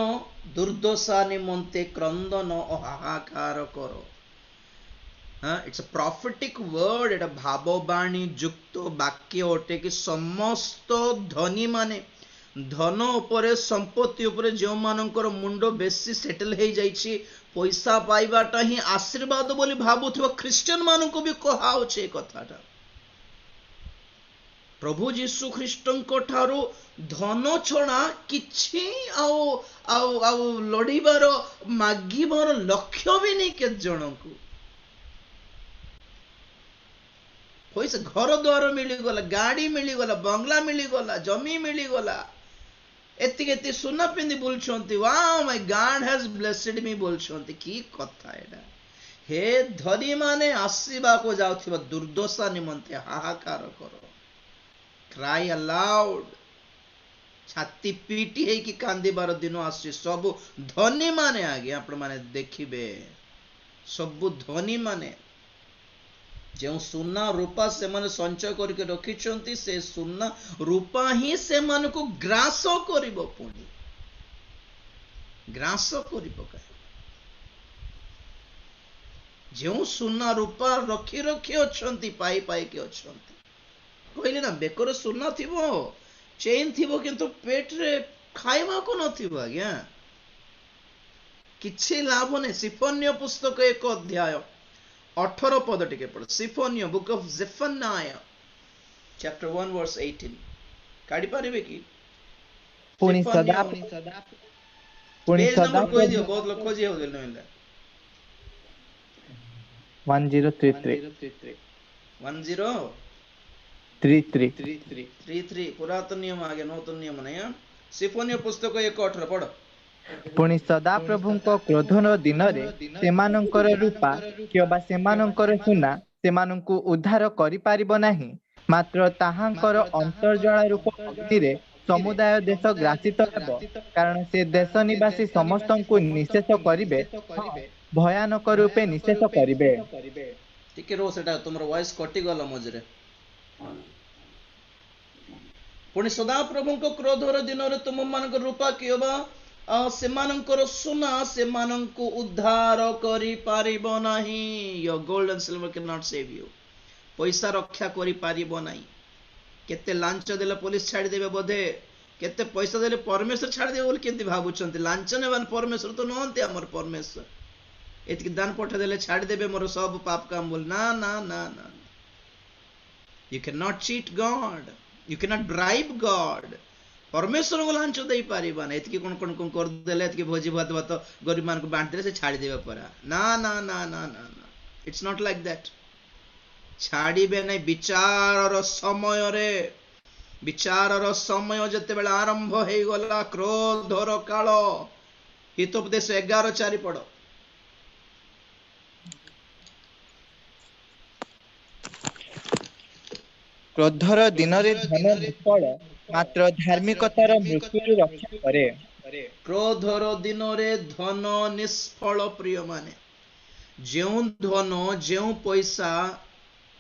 दुर्दशा निमंते क्रंदन और हाहाकार करो इट्स अ प्रॉफिटिक वर्ड एटा भाववाणी युक्त वाक्य अटे कि समस्त धनी माने धन उपरे संपत्ति उपरे जो मानकर मुंड बेसी सेटल हो जाइछि पैसा पाइबाटा ही आशीर्वाद बोली भाबुथबा क्रिश्चियन माननको भी कहा होछे कथाटा प्रभु जीशु ख्रीष्टଙ୍କ ठारू धन छड़ा किछि आउ आउ आउ लड़ीबार मागिबार लक्ष्य भी नहीं के जनकू पैसा घर द्वार मिलीगला गाड़ी मिलीगला बंगला मिलीगला जमी मिलीगला एति सुना पिंदी बोलछंती wow my God has blessed me बोलछंती की कथा एडा हे धनी माने आसीबा को जाउथिबा दुर्दशा निमंते हाहाकार करो क्राई अलाउड छाती पीटी है कि कांदिबार दिन आसी सब धनी माने आगे आपण माने देखिबे सब धनी माने जो सुना रूपा से माने संचय करके रखिछंती से सुना रूपा ही से मान को ग्रास करिवो पुणी ग्रास करिवो का जो सुना रूपा रखी रखी अछंती पाई पाई के अछंती कहले ना बेकर सुना थिबो चेन थिबो किंतु पेट रे खाइबा को नथिबो आज्ञा किछि लाभ नै सिफन्य पुस्तक 1 अध्याय 18 पद टिके पढ़ सिफन्य बुक ऑफ जेफनाया चैप्टर 1 वर्स 18 काढी पारिबे की पुणी सदा कोई दियो बहुत लोग खोजी हो गेल नमिला 1033 1033 पुरातन नियम आगे नूतन नियम नहीं सिफन्य पुस्तक 1:18 पढ़ पुणी सदा प्रभुଙ୍କ क्रोधन दिन रे सेमानंकर रूपा किबा सेमानंकर सुना सेमानंकु उद्धार करि पारिबो नाही मात्र ताहांकर अंतर्जला रूप अग्नि रे समुदाय देश ग्रासित हेबो कारण से देश निवासी समस्तंकु निशेष करिवे भयानक रूपे निशेष करिवे ठीक रो सेटा तुमर वॉइस कटि गला मजरे पुणी सदा प्रभुଙ୍କ क्रोधर दिन रे तुम मानक रूपा किबा ସେମାନଙ୍କର ସୁନା ସେମାନଙ୍କୁ ଉଦ୍ଧାର କରିପାରିବ ନାହିଁ। Your gold and silver cannot save you. ପଇସା ରକ୍ଷା କରିପାରିବ ନାହିଁ। କେତେ ଲାଞ୍ଚ ଦେଲେ ପୋଲିସ ଛାଡ଼ିଦେବେ ବୋଧେ, କେତେ ପଇସା ଦେଲେ ପରମେଶ୍ୱର ଛାଡ଼ିଦେବେ ବୋଲି କେମିତି ଭାବୁଛନ୍ତି? ଲାଞ୍ଚ ନେବାନ ପରମେଶ୍ୱର ତ ନୁହନ୍ତି ଆମର ପରମେଶ୍ୱର। ଏତିକି ଦାନ ପଠାଇଦେଲେ ଛାଡ଼ିଦେବେ ମୋର ସବୁ ପାପ କାମ ବୋଲି। ନା ନା ନା ନା, you cannot cheat God, you cannot bribe God. ପରମେଶ୍ୱରଙ୍କୁ ଲାଞ୍ଚ ଦେଇପାରିବାନି। ଏତିକି କଣ କଣ କଣ କରିଦେଲେ, ଏତିକି ଭୋଜି ଭାତ ଭାତ ଗରିବ ମାନଙ୍କୁ ବାଣ୍ଟିଦେଲେ ସେ ଛାଡ଼ିଦେବେ ପରା। ନା ନା ନା ନା ନା ନା, ଇଟ୍ସ ନଟ୍ ଲାଇକ୍ ଦ୍ୟାଟ୍। ଛାଡ଼ିବେ ନାହିଁ ବିଚାରର ସମୟରେ। ବିଚାରର ସମୟ ଯେତେବେଳେ ଆରମ୍ଭ ହେଇଗଲା, କ୍ରୋଧର କାଳ। ହିତୋପଦେଶ 11:4 ପଢ। କ୍ରୋଧର ଦିନରେ ଧନ ନିଷ୍ଫଳ, ମାତ୍ର ଧାର୍ମିକତାର ମୃତ୍ୟୁରୁ ରକ୍ଷା କରେ। କ୍ରୋଧର ଦିନରେ ଧନ ନିଷ୍ଫଳ। ପ୍ରିୟମାନେ, ଯେଉଁ ଧନ, ଯେଉଁ ପଇସା,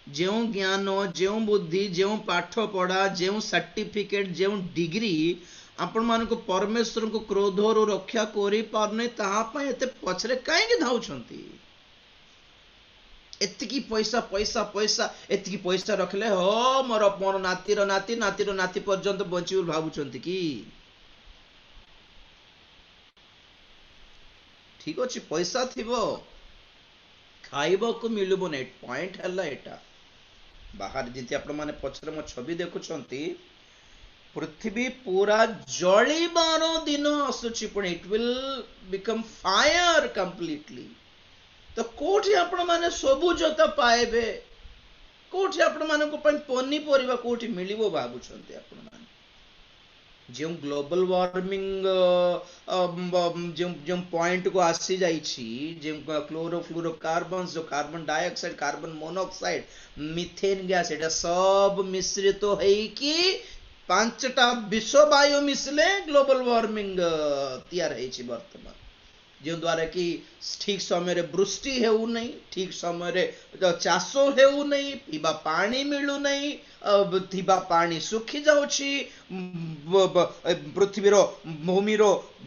ଯେଉଁ ଜ୍ଞାନ, ଯେଉଁ ବୁଦ୍ଧି, ଯେଉଁ ପାଠ ପଢା, ଯେଉଁ ସାର୍ଟିଫିକେଟ, ଯେଉଁ ଡିଗ୍ରୀ ଆପଣମାନଙ୍କୁ ପରମେଶ୍ୱରଙ୍କୁ କ୍ରୋଧରୁ ରକ୍ଷା କରିପାରୁନି, ତାହା ପାଇଁ ଏତେ ପଛରେ କାହିଁକି ଧାଉଛନ୍ତି? ଏତିକି ପଇସା ପଇସା ପଇସା, ଏତିକି ପଇସା ରଖିଲେ ହୋ ମୋର ମୋର ନାତିର ନାତି, ନାତିର ନାତି ପର୍ଯ୍ୟନ୍ତ ବଞ୍ଚିବ ବୋଲି ଭାବୁଛନ୍ତି କି? ଠିକ ଅଛି, ପଇସା ଥିବ, ଖାଇବାକୁ ମିଳିବ ନାହିଁ। ପଏଣ୍ଟ ହେଲା ଏଟା। ବାହାରେ ଯେମିତି ଆପଣ ମାନେ ପଛରେ ମୋ ଛବି ଦେଖୁଛନ୍ତି, ପୃଥିବୀ ପୁରା ଜଳିବାର ଦିନ ଆସୁଛି, ପୁଣି it will become fire completely. ତ କୋଉଠି ଆପଣ ମାନେ ସବୁଜତା ପାଇବେ? କୋଉଠି ଆପଣ ମାନଙ୍କ ପାଇଁ ପନିପରିବା କୋଉଠି ମିଳିବ ଭାବୁଛନ୍ତି ଆପଣ ମାନେ? ଯେଉଁ ଗ୍ଲୋବାଲ ୱାର୍ମିଂ ଯେଉଁ ପଏଣ୍ଟ କୁ ଆସି ଯାଇଛି, ଯେଉଁ କ୍ଲୋରୋଫ୍ଲୋରୋ କାର୍ବନ, ଯେଉଁ carbon dioxide, carbon monoxide, methane gas, ଏଟା ସବୁ ମିଶ୍ରିତ ହେଇକି 5ଟା ବିଶ୍ୱ ବାୟୁ ମିଶିଲେ ଗ୍ଲୋବାଲ ୱାର୍ମିଂ ତିଆରି ହେଇଛି ବର୍ତ୍ତମାନ। ଯେଉଁ ଦ୍ୱାରା କି ଠିକ ସମୟରେ ବୃଷ୍ଟି ହେଉନାହିଁ, ଠିକ ସମୟରେ ଚାଷ ହେଉନାହିଁ, ପିଇବା ପାଣି ମିଳୁନାହିଁ, ଥିବା ପାଣି ଶୁଖି ଯାଉଛି, ପୃଥିବୀର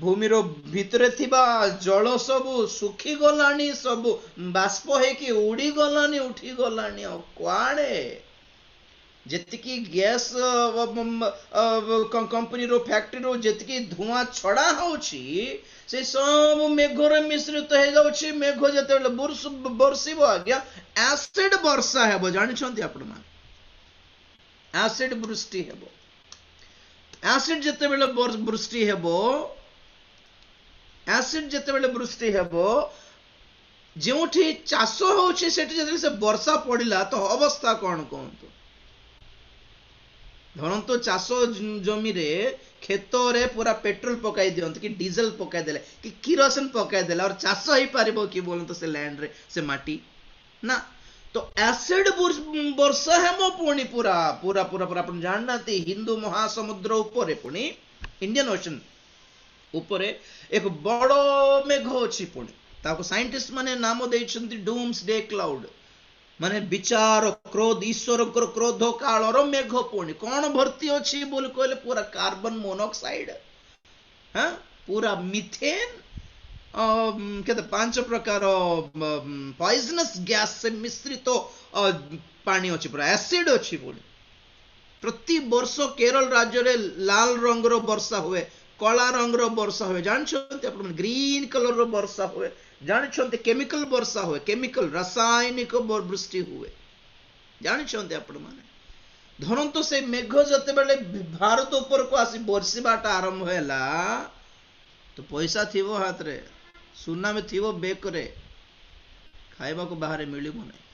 ଭୂମିର ଭିତରେ ଥିବା ଜଳ ସବୁ ଶୁଖିଗଲାଣି, ସବୁ ବାଷ୍ପ ହେଇକି ଉଡ଼ିଗଲାଣି, ଉଠିଗଲାଣି। ଆଉ କୁଆଡ଼େ ଯେତିକି ଗ୍ୟାସ କମ୍ପାନୀର ଫ୍ୟାକ୍ଟ୍ରିରୁ ଯେତିକି ଧୂଆଁ ଛଡା ହଉଛି, ସେ ସବୁ ମେଘରେ ମିଶ୍ରିତ ହେଇଯାଉଛି। ମେଘ ଯେତେବେଳେ ବର୍ଷିବ, ଆଜ୍ଞା ଆସିଡ ବର୍ଷା ହେବ, ଜାଣିଛନ୍ତି ଆପଣ ମାନେ? ଆସିଡ ବୃଷ୍ଟି ହେବ। ଆସିଡ ଯେତେବେଳେ ବୃଷ୍ଟି ହେବ, ଆସିଡ ଯେତେବେଳେ ବୃଷ୍ଟି ହେବ, ଯେଉଁଠି ଚାଷ ହଉଛି ସେଠି ଯେତେବେଳେ ସେ ବର୍ଷା ପଡିଲା, ତ ଅବସ୍ଥା କଣ କୁହନ୍ତୁ? ଧରନ୍ତୁ ଚାଷ ଜମିରେ, କ୍ଷେତରେ ପୁରା ପେଟ୍ରୋଲ ପକାଇ ଦିଅନ୍ତି, କି ଡିଜେଲ ପକାଇ ଦେଲେ, କି କିରୋସିନ ପକାଇ ଦେଲେ, ଆଉ ଚାଷ ହେଇପାରିବ କି ବୋଲନ୍ତୁ ସେ ଲ୍ୟାଣ୍ଡରେ, ସେ ମାଟି? ନା। ତ ଆସିଡ ବର୍ଷା ହେବ ପୁଣି ପୁରା ପୁରା ପୁରା ପୁରା ଆପଣ ଜାଣିନାହାନ୍ତି, ହିନ୍ଦୁ ମହାସମୁଦ୍ର ଉପରେ, ପୁଣି ଇଣ୍ଡିଆନ ଓସନ ଉପରେ ଏକ ବଡ ମେଘ ଅଛି। ପୁଣି ତାକୁ ସାଇଣ୍ଟିଷ୍ଟ ମାନେ ନାମ ଦେଇଛନ୍ତି ଡୁମ୍ସ ଡେ କ୍ଲାଉଡ, ମାନେ ବିଚାର, କ୍ରୋଧ, ଈଶ୍ୱରଙ୍କର କ୍ରୋଧ କାଳର ମେଘ। ପୁଣି କଣ ଭର୍ତ୍ତି ଅଛି ବୋଲି କହିଲେ, ପୁରା କାର୍ବନ ମୋନୋକ୍ସାଇଡ, ପୁରା ମିଥେନ, କେତେ 5 ପ୍ରକାର ପଏଜନସ୍ ଗ୍ୟାସ ସେ ମିଶ୍ରିତ ପାଣି ଅଛି, ପୁରା ଆସିଡ ଅଛି। ପୁଣି ପ୍ରତି ବର୍ଷ କେରଳ ରାଜ୍ୟରେ ଲାଲ ରଙ୍ଗର ବର୍ଷା ହୁଏ, କଳା ରଙ୍ଗର ବର୍ଷା ହୁଏ, ଜାଣିଛନ୍ତି ଆପଣ? ଗ୍ରୀନ କଲର ବର୍ଷା ହୁଏ, ଜାଣିଛନ୍ତି? କେମିକାଲ ବର୍ଷା ହୁଏ, କେମିକାଲ ରାସାୟନିକ ବୃଷ୍ଟି ହୁଏ, ଜାଣିଛନ୍ତି ଆପଣ ମାନେ? ଧରନ୍ତୁ ସେ ମେଘ ଯେତେବେଳେ ଭାରତ ଉପରକୁ ଆସି ବର୍ଷିବାଟା ଆରମ୍ଭ ହେଲା, ତ ପଇସା ଥିବ ହାତରେ, ସୁନା ବି ଥିବ ବେକରେ, ଖାଇବାକୁ ବାହାରେ ମିଳିବ ନାହିଁ।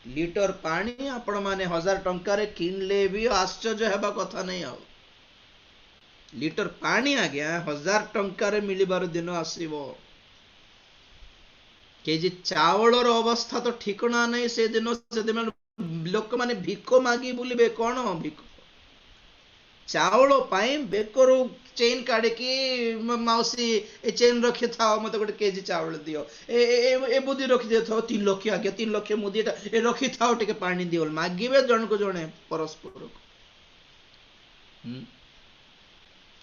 ଲିଟର ପାଣି ଆପଣ ମାନେ 1000 ଟଙ୍କାରେ କିଣିଲେ ବି ଆଶ୍ଚର୍ଯ୍ୟ ହେବା କଥା ନାହିଁ। ଆଉ ଲିଟର ପାଣି ଆଜ୍ଞା 1000 ଟଙ୍କାରେ ମିଳିବାର ଦିନ ଆସିବ। କେଜି ଚାଉଳର ଅବସ୍ଥା ତ ଠିକଣା ନାହିଁ ସେଦିନ। ସେଦିନ ଲୋକମାନେ ଭିକ ମାଗି ବୁଲିବେ। କଣ ଭିକ? ଚାଉଳ ପାଇଁ ବେକରୁ ଚେନ୍ କାଢିକି, ମାଉସୀ ଏ ଚେନ୍ ରଖିଥାଅ, ମତେ ଗୋଟେ କେଜି ଚାଉଳ ଦିଅ, ଏ ବୁଦ୍ଧି ରଖିଦେଇଥାଉ, 3 ଲକ୍ଷ ଆଜ୍ଞା, 3 ଲକ୍ଷ ମୁଦି, ଏଟା ଏ ରଖିଥାଉ, ଟିକେ ପାଣି ଦିଅ, ମାଗିବେ ଜଣକୁ ଜଣେ ପରସ୍ପରକୁ।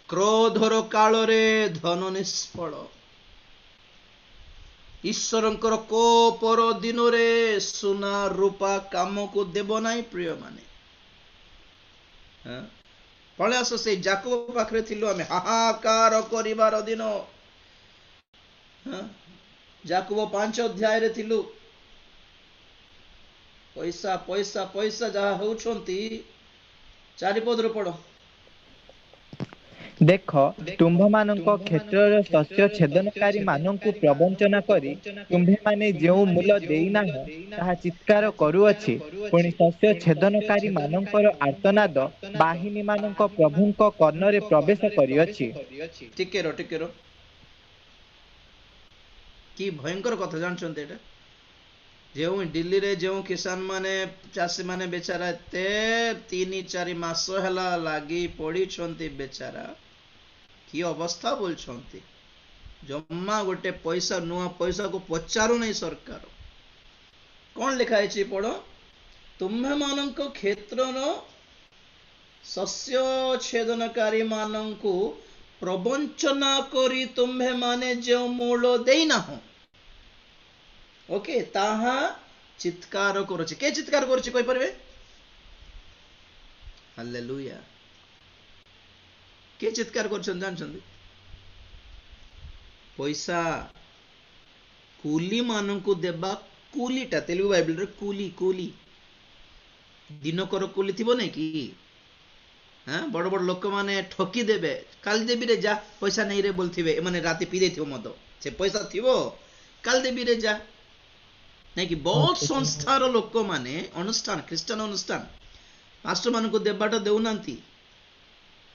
କ୍ରୋଧର କାଳରେ ଧନ ନିଷ୍ଫଳ। ଈଶ୍ୱରଙ୍କର କୋପର ଦିନରେ ସୁନା ରୂପା କାମକୁ ଦେବ ନାହିଁ ପ୍ରିୟମାନେ। ପଳେଇ ଆସ ସେଇ ଯାକୋବ ପାଖରେ ଥିଲୁ ଆମେ, ହାହାକାର କରିବାର ଦିନ। ଯାକୋବ 5 ଅଧ୍ୟାୟରେ ଥିଲୁ। ପଇସା ପଇସା ପଇସା ଯାହା ହଉଛନ୍ତି। 4 ପଦରୁ ପଢ। ଦେଖ, ତୁମ୍ଭମାନଙ୍କ କ୍ଷେତ୍ରର ଶସ୍ୟ ଛେଦନକାରୀ ମାନଙ୍କୁ ପ୍ରବଞ୍ଚନା କରି ତୁମ୍ଭେମାନେ ଯେଉଁ ମୂଲ ଦେଇନାହ ତାହା ଚିତ୍କାର କରୁଅଛି। ପୁଣି ଶସ୍ୟ ଛେଦନକାରୀ ମାନଙ୍କର ଆର୍ତ୍ତନାଦ ବାହିନୀ ମାନଙ୍କ ପ୍ରଭୁଙ୍କ କର୍ଣ୍ଣରେ ପ୍ରବେଶ କରିଅଛି। ଟିକେ ର କି ଭୟଙ୍କର କଥା ଜାଣିଛନ୍ତି ଏଟା? ଯେଉଁ ଦିଲ୍ଲୀରେ ଯେଉଁ କିଷାନ ମାନେ, ଚାଷୀ ମାନେ ବେଚାରା ଏତେ 3-4 ମାସ ହେଲା ଲାଗି ପଡିଛନ୍ତି, ବେଚାରା କି ଅବସ୍ଥା ବୋଲଛନ୍ତି। ଜମା ଗୋଟେ ପଇସା, ନୂଆ ପଇସାକୁ ପଚାରୁନାହିଁ ସରକାର। କଣ ଲେଖା ହେଇଛି ପଢ। ତୁମ୍ଭେମାନଙ୍କ କ୍ଷେତ୍ରର ଶସ୍ୟ ଛେଦନକାରୀ ମାନଙ୍କୁ ପ୍ରବଞ୍ଚନା କରି ତୁମ୍ଭେମାନେ ଯେଉଁ ମୂଳ ଦେଇନାହ, ଓକେ, ତାହା ଚିତ୍କାର କରୁଛି। କେ ଚିତ୍କାର କରୁଛି କହିପାରିବେ? ହାଲେଲୁୟା। କେ ଚିତ୍କାର କରୁଛନ୍ତି ଜାଣିଛନ୍ତି? ପଇସା କୁଲି ମାନଙ୍କୁ ଦେବା। କୁଲିଟା ତେଲୁଗୁ ବାଇବଲରେ କୁଲି ଦିନକର କୁଲି ଥିବ ନାଇଁ କି? ବଡ ବଡ ଲୋକମାନେ ଠକି ଦେବେ। କାଲି ଦେବି ରେ ଯା, ପଇସା ନେଇ ରେ ବୋଲଥିବେ। ଏମାନେ ରାତି ପିଇ ଦେଇଥିବ ମଦ, ସେ ପଇସା ଥିବ, କାଲି ଦେବି ରେ ଯା ନାଇଁ କି? ବହୁତ ସଂସ୍ଥାର ଲୋକମାନେ ଅନୁଷ୍ଠାନ, ଖ୍ରୀଷ୍ଟାନ ଅନୁଷ୍ଠାନ ପାଷ୍ଟର ମାନଙ୍କୁ ଦେବାଟା ଦେଉନାହାନ୍ତି।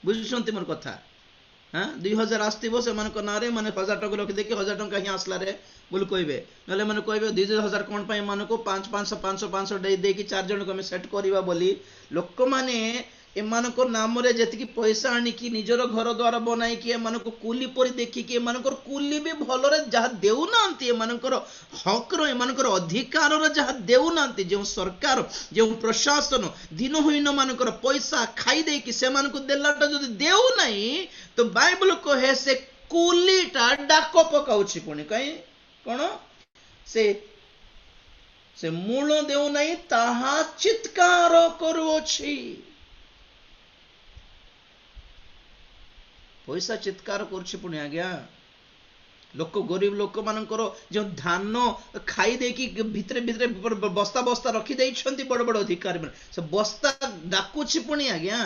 ବୁଝୁଛନ୍ତି ମୋର କଥା? 2000 ଆସିଥିବ ସେମାନଙ୍କ ନାଁରେ, ମାନେ 1000 ଟଙ୍କା ରଖିଦେଇକି 1000 ଟଙ୍କା ହିଁ ଆସିଲା ରେ ବୋଲି କହିବେ। ନହେଲେ ମାନେ କହିବେ 2000 କଣ ପାଇଁ ଏମାନଙ୍କୁ 500 ଦେଇକି 4 ଜଣଙ୍କୁ ଆମେ ସେଟ୍ କରିବା ବୋଲି। ଲୋକମାନେ ଏମାନଙ୍କ ନାମରେ ଯେତିକି ପଇସା ଆଣିକି ନିଜର ଘର ଦ୍ୱାର ବନାଇକି ଏମାନଙ୍କୁ କୁଲି ପରି ଦେଖିକି, ଏମାନଙ୍କର କୁଲି ବି ଭଲରେ ଯାହା ଦେଉନାହାନ୍ତି, ଏମାନଙ୍କର ହକର, ଏମାନଙ୍କର ଅଧିକାରର ଯାହା ଦେଉନାହାନ୍ତି, ଯେଉଁ ସରକାର, ଯେଉଁ ପ୍ରଶାସନ ଦିନହୀନ ମାନଙ୍କର ପଇସା ଖାଇ ଦେଇକି ସେମାନଙ୍କୁ ଦେଲାଟା ଯଦି ଦେଉନାହିଁ, ତ ବାଇବଲ କହେ ସେ କୁଲିଟା ଡାକ ପକାଉଛି। ପୁଣି କାହିଁ କଣ? ସେ ମୂଳ ଦେଉନାହିଁ, ତାହା ଚିତ୍କାର କରୁଅଛି। ପଇସା ଚିତ୍କାର କରୁଛି। ପୁଣି ଆଜ୍ଞା, ଲୋକ, ଗରିବ ଲୋକମାନଙ୍କର ଯେଉଁ ଧାନ ଖାଇ ଦେଇକି ଭିତରେ ବସ୍ତା ବସ୍ତା ରଖି ଦେଇଛନ୍ତି ବଡ ବଡ ଅଧିକାରୀ ମାନେ, ସେ ବସ୍ତା ଡାକୁଛି। ପୁଣି ଆଜ୍ଞା,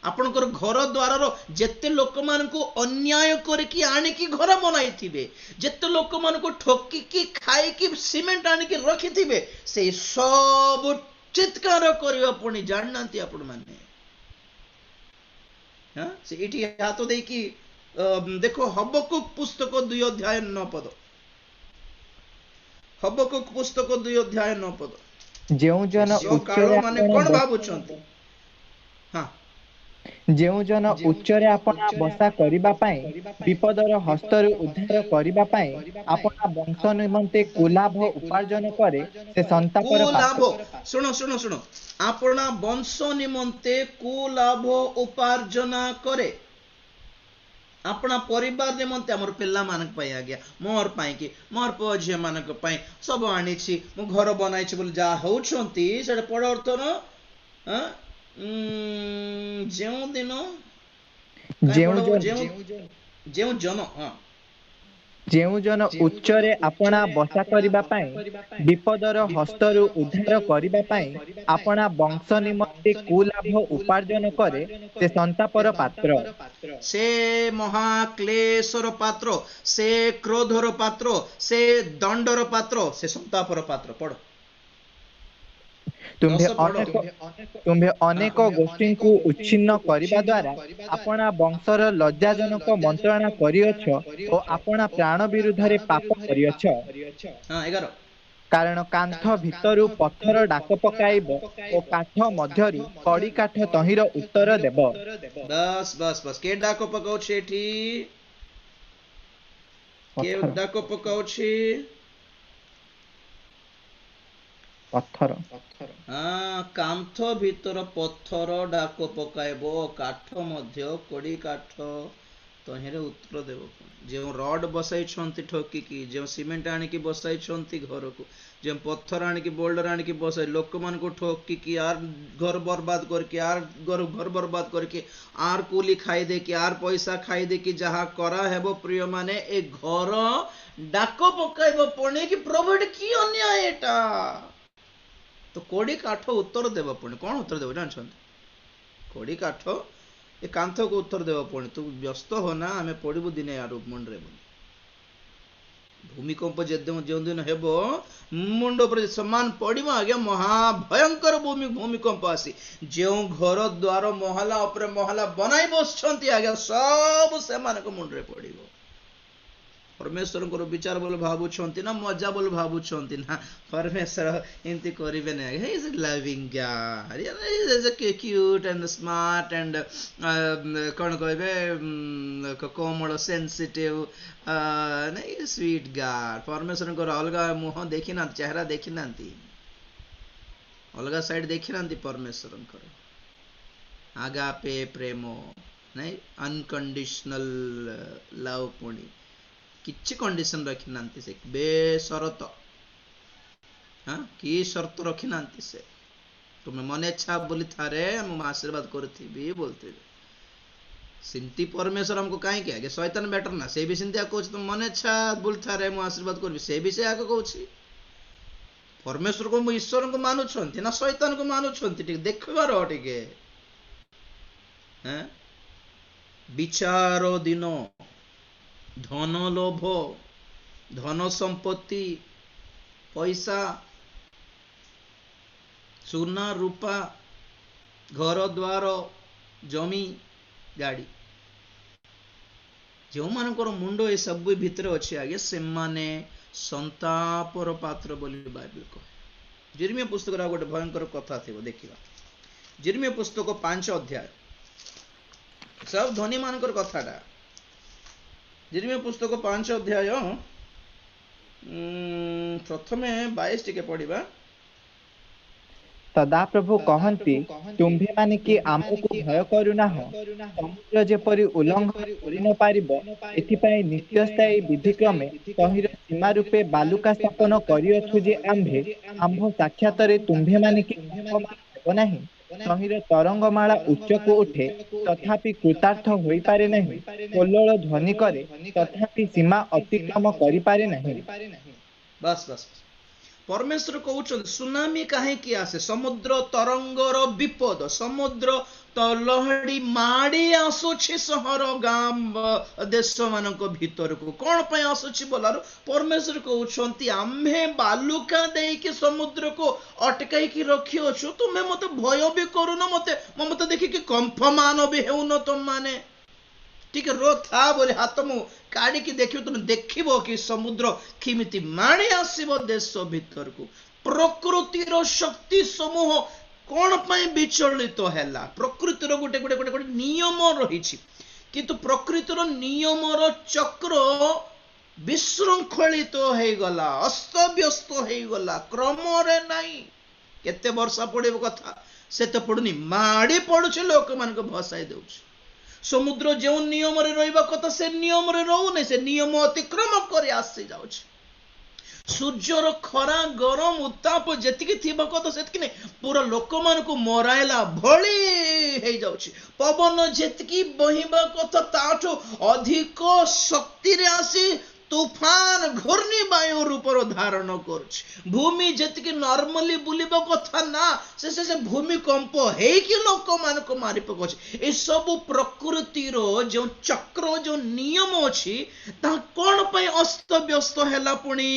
ଆପଣଙ୍କର ଘର ଦ୍ୱାରର ଯେତେ ଲୋକମାନଙ୍କୁ ଅନ୍ୟାୟ କରିକି ଆଣିକି ଘର ବନାଇଥିବେ, ଯେତେ ଲୋକମାନଙ୍କୁ ଠକିକି ଖାଇକି ସିମେଣ୍ଟ ଆଣିକି ରଖିଥିବେ, ସେଇ ସବୁ ଚିତ୍କାର କରିବା। ପୁଣି ଜାଣିନାହାନ୍ତି ଆପଣ ମାନେ? ସେ ଏଠି ହାତ ଦେଇକି ଦେଖ, ହବକୁକ ପୁସ୍ତକ 2 ଅଧ୍ୟାୟ 9 ପଦ। ହବକୁକ ପୁସ୍ତକ 2 ଅଧ୍ୟାୟ 9 ପଦ। ଯେଉଁ ଜନ ଉଚ୍ଚରେ ମାନେ କଣ ଭାବୁଛନ୍ତି? ଯେଉଁ ଜନ ଉଚ୍ଚରେ ଆପଣା ବସା କରିବା ପାଇଁ, ବିପଦର ହସ୍ତରୁ ଉଦ୍ଧାର କରିବା ପାଇଁ, ଆପଣା ବଂଶ ନିମନ୍ତେ କୁଲାଭ ଉପାର୍ଜନ କରେ, ସେ ସନ୍ତାପର ପାତ୍ର। ଶୁଣ, ଆପଣା ବଂଶ ନିମନ୍ତେ କୁଲାଭ ଉପାର୍ଜନ କରେ। ଆପଣା ପରିବାର ନିମନ୍ତେ, ଆମର ପିଲାମାନଙ୍କ ପାଇଁ ଆଜ୍ଞା, ମୋର ପାଇଁ କି, ମୋର ପୁଅ ଝିଅ ମାନଙ୍କ ପାଇଁ ସବୁ ଆଣିଛି, ମୁଁ ଘର ବନାଇଛି ବୋଲି ଯାହା ହଉଛନ୍ତି, ସେଟା ପଡ ଅର୍ଥର ଯେଉଁ ଜନ ଉଚ୍ଚରେ ଆପଣା ବସା କରିବା ପାଇଁ, ବିପଦର ହସ୍ତରୁ ଉଦ୍ଧାର କରିବା ପାଇଁ, ଆପଣା ବଂଶ ନିମନ୍ତେ କୁଲାଭ ଉପାର୍ଜନ କରେ, ସେ ସନ୍ତାପର ପାତ୍ର। ସେ ମହାକ୍ଲେଶର ପାତ୍ର, ସେ କ୍ରୋଧର ପାତ୍ର, ସେ ଦଣ୍ଡର ପାତ୍ର, ସେ ସନ୍ତାପର ପାତ୍ର। ପଢ। ତୁମ୍ଭେ ଅନେକ ଗୋଷ୍ଠୀଙ୍କୁ ଉଚ୍ଛିନ୍ନ କରିବା ଦ୍ୱାରା ଆପଣା ବଂଶର ଲଜ୍ଜାଜନକ ମନ୍ତ୍ରଣା କରିଅଛ ଓ ଆପଣା ପ୍ରାଣ ବିରୁଦ୍ଧରେ ପାପ କରିଅଛ। କାରଣ କାନ୍ଥ ଭିତରୁ ପଥର ଡାକ ପକାଇବ ଓ କାଠ ମଧ୍ୟରୁ କଡ଼ି କାଠ ତହିଁର ଉତ୍ତର ଦେବ। ବାସ୍ କେ ଡାକ ପକାଉଛି ଏଠି? କେ ଡାକ ପକାଉଛି? ପଥର କାନ୍ଥ ଭିତର ପଥର ଡାକ ପକାଇବ, କାଠ ମଧ୍ୟ କୋଡ଼ି କାଠ ତହିଁରେ ଉତ୍ତର ଦେବ। ଯେଉଁ ରଡ୍ ବସାଇଛନ୍ତି ଠକିକି, ଯେଉଁ ସିମେଣ୍ଟ ଆଣିକି ବସାଇଛନ୍ତି ଘରକୁ, ଯେଉଁ ପଥର ଆଣିକି ବୋଲ୍ଡର ଆଣିକି ବସାଇ ଲୋକମାନଙ୍କୁ ଠକିକି ଆର୍ ଘର ବର୍ବାଦ କରିକି, ଘର ବର୍ବାଦ କରିକି, ଆର୍ କୁଲି ଖାଇ ଦେଇକି, ଆର୍ ପଇସା ଖାଇ ଦେଇକି ଯାହା କରାହେବ ପ୍ରିୟମାନେ, ଏ ଘର ଡାକ ପକାଇବ ପୁଣି କି ପ୍ରଭୁ ଏଠି କି ଅନ୍ୟାୟ ଏଟା। ତ କୋଡ଼ି କାଠ ଉତ୍ତର ଦେବ ପୁଣି। କଣ ଉତ୍ତର ଦେବ ଜାଣିଛନ୍ତି? କୋଡ଼ି କାଠ ଏ କାନ୍ଥକୁ ଉତ୍ତର ଦେବ ପୁଣି, ତୁ ବ୍ୟସ୍ତ ହୋ ନା, ଆମେ ପଡ଼ିବୁ ଦିନେ ଆରୁ ମୁଣ୍ଡରେ। ଭୂମିକମ୍ପ ଯେଉଁଦିନ ହେବ ମୁଣ୍ଡ ଉପରେ ସମାନ ପଡ଼ିବ ଆଜ୍ଞା, ମହାଭୟଙ୍କର ଭୂମିକମ୍ପ ଆସି ଯେଉଁ ଘର ଦ୍ୱାର ମହଲା ଉପରେ ମହଲା ବନାଇ ବସିଛନ୍ତି ଆଜ୍ଞା, ସବୁ ସେମାନଙ୍କ ମୁଣ୍ଡରେ ପଡ଼ିବ। ପରମେଶ୍ୱରଙ୍କର ବିଚାର ବୋଲି ଭାବୁଛନ୍ତି ନା ମଜା ବୋଲି ଭାବୁଛନ୍ତି? ନା, ପରମେଶ୍ୱର ଏମିତି କରିବେ ନାହିଁ। He is loving God, he is cute and smart and କ'ଣ କହିବେ, କୋମଳ, ସେନ୍ସିଟିଭ, ସ୍ୱିଟ୍ ଗଡ୍। ପରମେଶ୍ୱରଙ୍କର ଅଲଗା ମୁହଁ ଦେଖିନାହାନ୍ତି, ଚେହେରା ଦେଖିନାହାନ୍ତି, ଅଲଗା ସାଇଡ୍ ଦେଖିନାହାନ୍ତି ପରମେଶ୍ୱରଙ୍କର। ଆଗାପେ ପ୍ରେମ, ନାଇଁ, ଅନକଣ୍ଡିସନାଲ ଲଭ୍, ପୁଣି କିଛି କଣ୍ଡିସନ ରଖିନାହାନ୍ତି ସେ, ବେସରତ। କି ସର୍ତ୍ତ ରଖିନାହାନ୍ତି ସେ, ତୁମେ ମନେ ଇଚ୍ଛା ବୋଲି ଥାରେ ମୁଁ ଆଶୀର୍ବାଦ କରୁଥିବି ବୋଲଥିବେ। ସେମିତି ପରମେଶ୍ୱର ଆମକୁ କାହିଁକି ଆଗେ ଶୈତାନ ବେଟର ନା, ସେ ବି ସେମିତି କହୁଛି ତୁମେ ମନେ ଇଚ୍ଛା ବୋଲି ଥାରେ ମୁଁ ଆଶୀର୍ବାଦ କରିବି, ସେ ବି ସେ ଆଗ କହୁଛି। ପରମେଶ୍ୱରକୁ ଈଶ୍ୱରଙ୍କୁ ମାନୁଛନ୍ତି ନା ଶୈତାନକୁ ମାନୁଛନ୍ତି? ଟିକେ ଦେଖିବାର ଟିକେ। ବିଚାର ଦିନ, ଧନ ଲୋଭ, ଧନ ସମ୍ପତ୍ତି, ପଇସା, ସୁନା ରୂପା, ଘର ଦ୍ୱାର, ଜମି, ଗାଡ଼ି, ଯେଉଁମାନଙ୍କର ମୁଣ୍ଡ ଏସବୁ ଭିତରେ ଅଛି ଆଜ୍ଞା, ସେମାନେ ସନ୍ତାପର ପାତ୍ର ବୋଲି ବାଇବେଲ କହେ। ଜିର୍ମିୟା ପୁସ୍ତକରେ ଆଉ ଗୋଟେ ଭୟଙ୍କର କଥା ଥିବ, ଦେଖିବା। ଜିର୍ମିୟା ପୁସ୍ତକ 5 ଅଧ୍ୟାୟ, ସବୁ ଧନୀ ମାନଙ୍କର କଥାଟା। ଜିର୍ମିୟା ପୁସ୍ତକ 5 ଅଧ୍ୟାୟ ପ୍ରଥମେ 22 ଟିକେ ପଢିବା। ସଦାପ୍ରଭୁ କହନ୍ତି, ତୁମ୍ଭେମାନେ କି ଆମକୁ ଭୟ କରୁନାହଁ? ସମୁଦ୍ର ଯେପରି ଉଲ୍ଲଙ୍ଘନ କରି ନ ପାରିବ, ଏଥିପାଇଁ ନିତ୍ୟସ୍ଥାୟୀ ବିଧିକ୍ରମେ ତହିଁର ସୀମା ରୂପେ ବାଲୁକା ସ୍ଥାପନ କରିଅଛୁ ଯେ ଆମ୍ଭ ସାକ୍ଷାତରେ ତୁମ୍ଭେମାନେ କି କମ୍ପମାନ ହେବ ନାହିଁ। ତହିଁର ତରଙ୍ଗମାଳା ଉଚ୍ଚକୁ ଉଠେ, ତଥାପି କୃତାର୍ଥ ହୋଇପାରେ ନାହିଁ। କଲ୍ଲୋଳ ଧ୍ୱନି କରେ, ତଥାପି ସୀମା ଅତିକ୍ରମ କରିପାରେ ନାହିଁ। ବାସ୍ ବାସ୍, ପରମେଶ୍ୱର କହୁଛନ୍ତି ସୁନାମି କାହିଁକି ଆସେ? ସମୁଦ୍ର ତରଙ୍ଗର ବିପଦ, ସମୁଦ୍ର ଲହଡ଼ି ମାଡ଼ି ଆସୁଛି ସହର ଗାଁ ଦେଶ ମାନଙ୍କ ଭିତରକୁ। କଣ ପାଇଁ ଆସୁଛି ବୋଲାରୁ ପରମେଶ୍ୱର କହୁଛନ୍ତି, ଆମ୍ଭେ ବାଲୁକା ଦେଇକି ସମୁଦ୍ରକୁ ଅଟକାଇକି ରଖିଅଛୁ, ତୁମେ ମତେ ଭୟ ବି କରୁନ, ମତେ ଦେଖିକି କମ୍ପମାନ ବି ହେଉନ ତମମାନେ। ଟିକେ ରୋଥା ବୋଲି ହାତ ମୁଁ କାଢିକି ଦେଖିବ, ତୁମେ ଦେଖିବ କି ସମୁଦ୍ର କେମିତି ମାଡ଼ି ଆସିବ ଦେଶ ଭିତରକୁ। ପ୍ରକୃତିର ଶକ୍ତି ସମୂହ କଣ ପାଇଁ ବିଚଳିତ ହେଲା? ପ୍ରକୃତିର ଗୋଟେ ନିୟମ ରହିଛି, କିନ୍ତୁ ପ୍ରକୃତିର ନିୟମର ଚକ୍ର ବିଶୃଙ୍ଖଳିତ ହେଇଗଲା, ଅସ୍ତବ୍ୟସ୍ତ ହେଇଗଲା, କ୍ରମରେ ନାହିଁ। କେତେ ବର୍ଷା ପଡିବ କଥା ସେତେ ପଡୁନି, ମାଡ଼ି ପଡୁଛି, ଲୋକମାନଙ୍କୁ ଭସାଇ ଦେଉଛି। ସମୁଦ୍ର ଯେଉଁ ନିୟମରେ ରହିବା କଥା ସେ ନିୟମରେ ରହୁନି, ସେ ନିୟମ ଅତିକ୍ରମ କରି ଆସି ଯାଉଛି। ସୂର୍ଯ୍ୟର ଖରା, ଗରମ, ଉତ୍ତାପ ଯେତିକି ଥିବା କଥା ସେତିକି ନାହିଁ, ପୁରା ଲୋକମାନଙ୍କୁ ମରାଇଲା ଭଳି ହେଇଯାଉଛି। ପବନ ଯେତିକି ବହିବା କଥା ତାଠୁ ଅଧିକ ଶକ୍ତିରେ ଆସି ତୁଫାନ, ଘୂର୍ଣ୍ଣିବାୟୁ ରୂପର ଧାରଣ କରୁଛି। ଭୂମି ଯେତିକି ନର୍ମାଲି ବୁଲିବା କଥା ନା, ସେ ଭୂମିକମ୍ପ ହେଇକି ଲୋକମାନଙ୍କୁ ମାରି ପକାଉଛି। ଏସବୁ ପ୍ରକୃତିର ଯେଉଁ ଚକ୍ର, ଯେଉଁ ନିୟମ ଅଛି, ତାହା କଣ ପାଇଁ ଅସ୍ତବ୍ୟସ୍ତ ହେଲା? ପୁଣି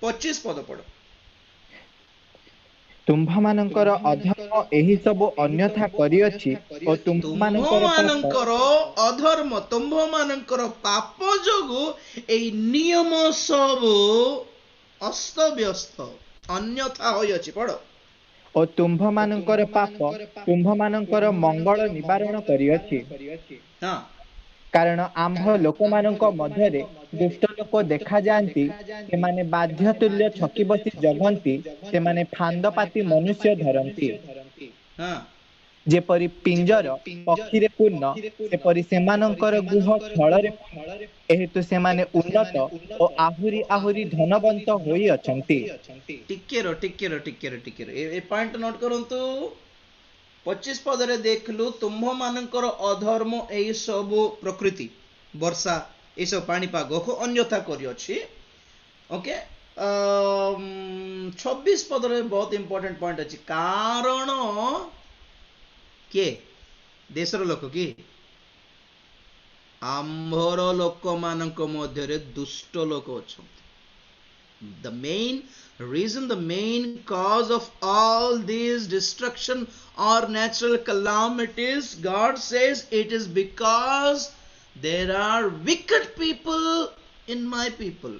25 ପଦ ପଢ। ତୁମ୍ଭମାନଙ୍କର ଅଧର୍ମ ଏହି ସବୁ ଅନ୍ୟଥା କରିଅଛି ଓ ତୁମ୍ଭମାନଙ୍କର ଅଧର୍ମ, ତୁମ୍ଭମାନଙ୍କର ପାପ ଯୋଗୁ ଏହି ନିୟମ ସବୁ ଅସ୍ତବ୍ୟସ୍ତ, ଅନ୍ୟଥା ହୋଇଅଛି। ପଢ। ଓ ତୁମ୍ଭମାନଙ୍କର ପାପ ତୁମ୍ଭମାନଙ୍କର ମଙ୍ଗଳ ନିବାରଣ କରିଅଛି। କାରଣ ଆମ୍ଭ ଲୋକମାନଙ୍କ ମଧ୍ୟରେ ଦୁଷ୍ଟ ଲୋକ ଦେଖାଯାଆନ୍ତି, ସେମାନେ ବାଧ୍ୟତୁଲ୍ୟ ଛକି ବସି ଜଗନ୍ତି, ସେମାନେ ଫାନ୍ଦପାତି ମନୁଷ୍ୟ ଧରନ୍ତି। ହଁ ଯେପରି ପିଞ୍ଜର ପକ୍ଷୀରେ ପୂର୍ଣ୍ଣ, ସେପରି ସେମାନଙ୍କର ଗୃହ ଛଳରେ ପୂର୍ଣ୍ଣ। ଏହେତୁ ସେମାନେ ଉନ୍ନତ ଓ ଆହୁରି ଆହୁରି ଧନବନ୍ତ ହୋଇଅଛନ୍ତି। ଟିକେ ଏ ପଏଣ୍ଟ ନୋଟ କରନ୍ତୁ। 25 ପଦରେ ଦେଖିଲୁ ତୁମ୍ଭମାନଙ୍କର ଅଧର୍ମ ଏଇ ସବୁ ପ୍ରକୃତି, ବର୍ଷା ଏସବୁ ପାଣିପାଗକୁ ଅନ୍ୟଥା କରିଅଛି। ଓକେ, 26 ପଦରେ ବହୁତ ଇମ୍ପୋର୍ଟାଣ୍ଟ ପଏଣ୍ଟ ଅଛି। କାରଣ କିଏ? ଦେଶର ଲୋକ କି? ଆମ୍ଭର ଲୋକମାନଙ୍କ ମଧ୍ୟରେ ଦୁଷ୍ଟ ଲୋକ ଅଛନ୍ତି। The main reason, the main cause of all these destruction or natural calamities, God says it is because there are wicked people in my people,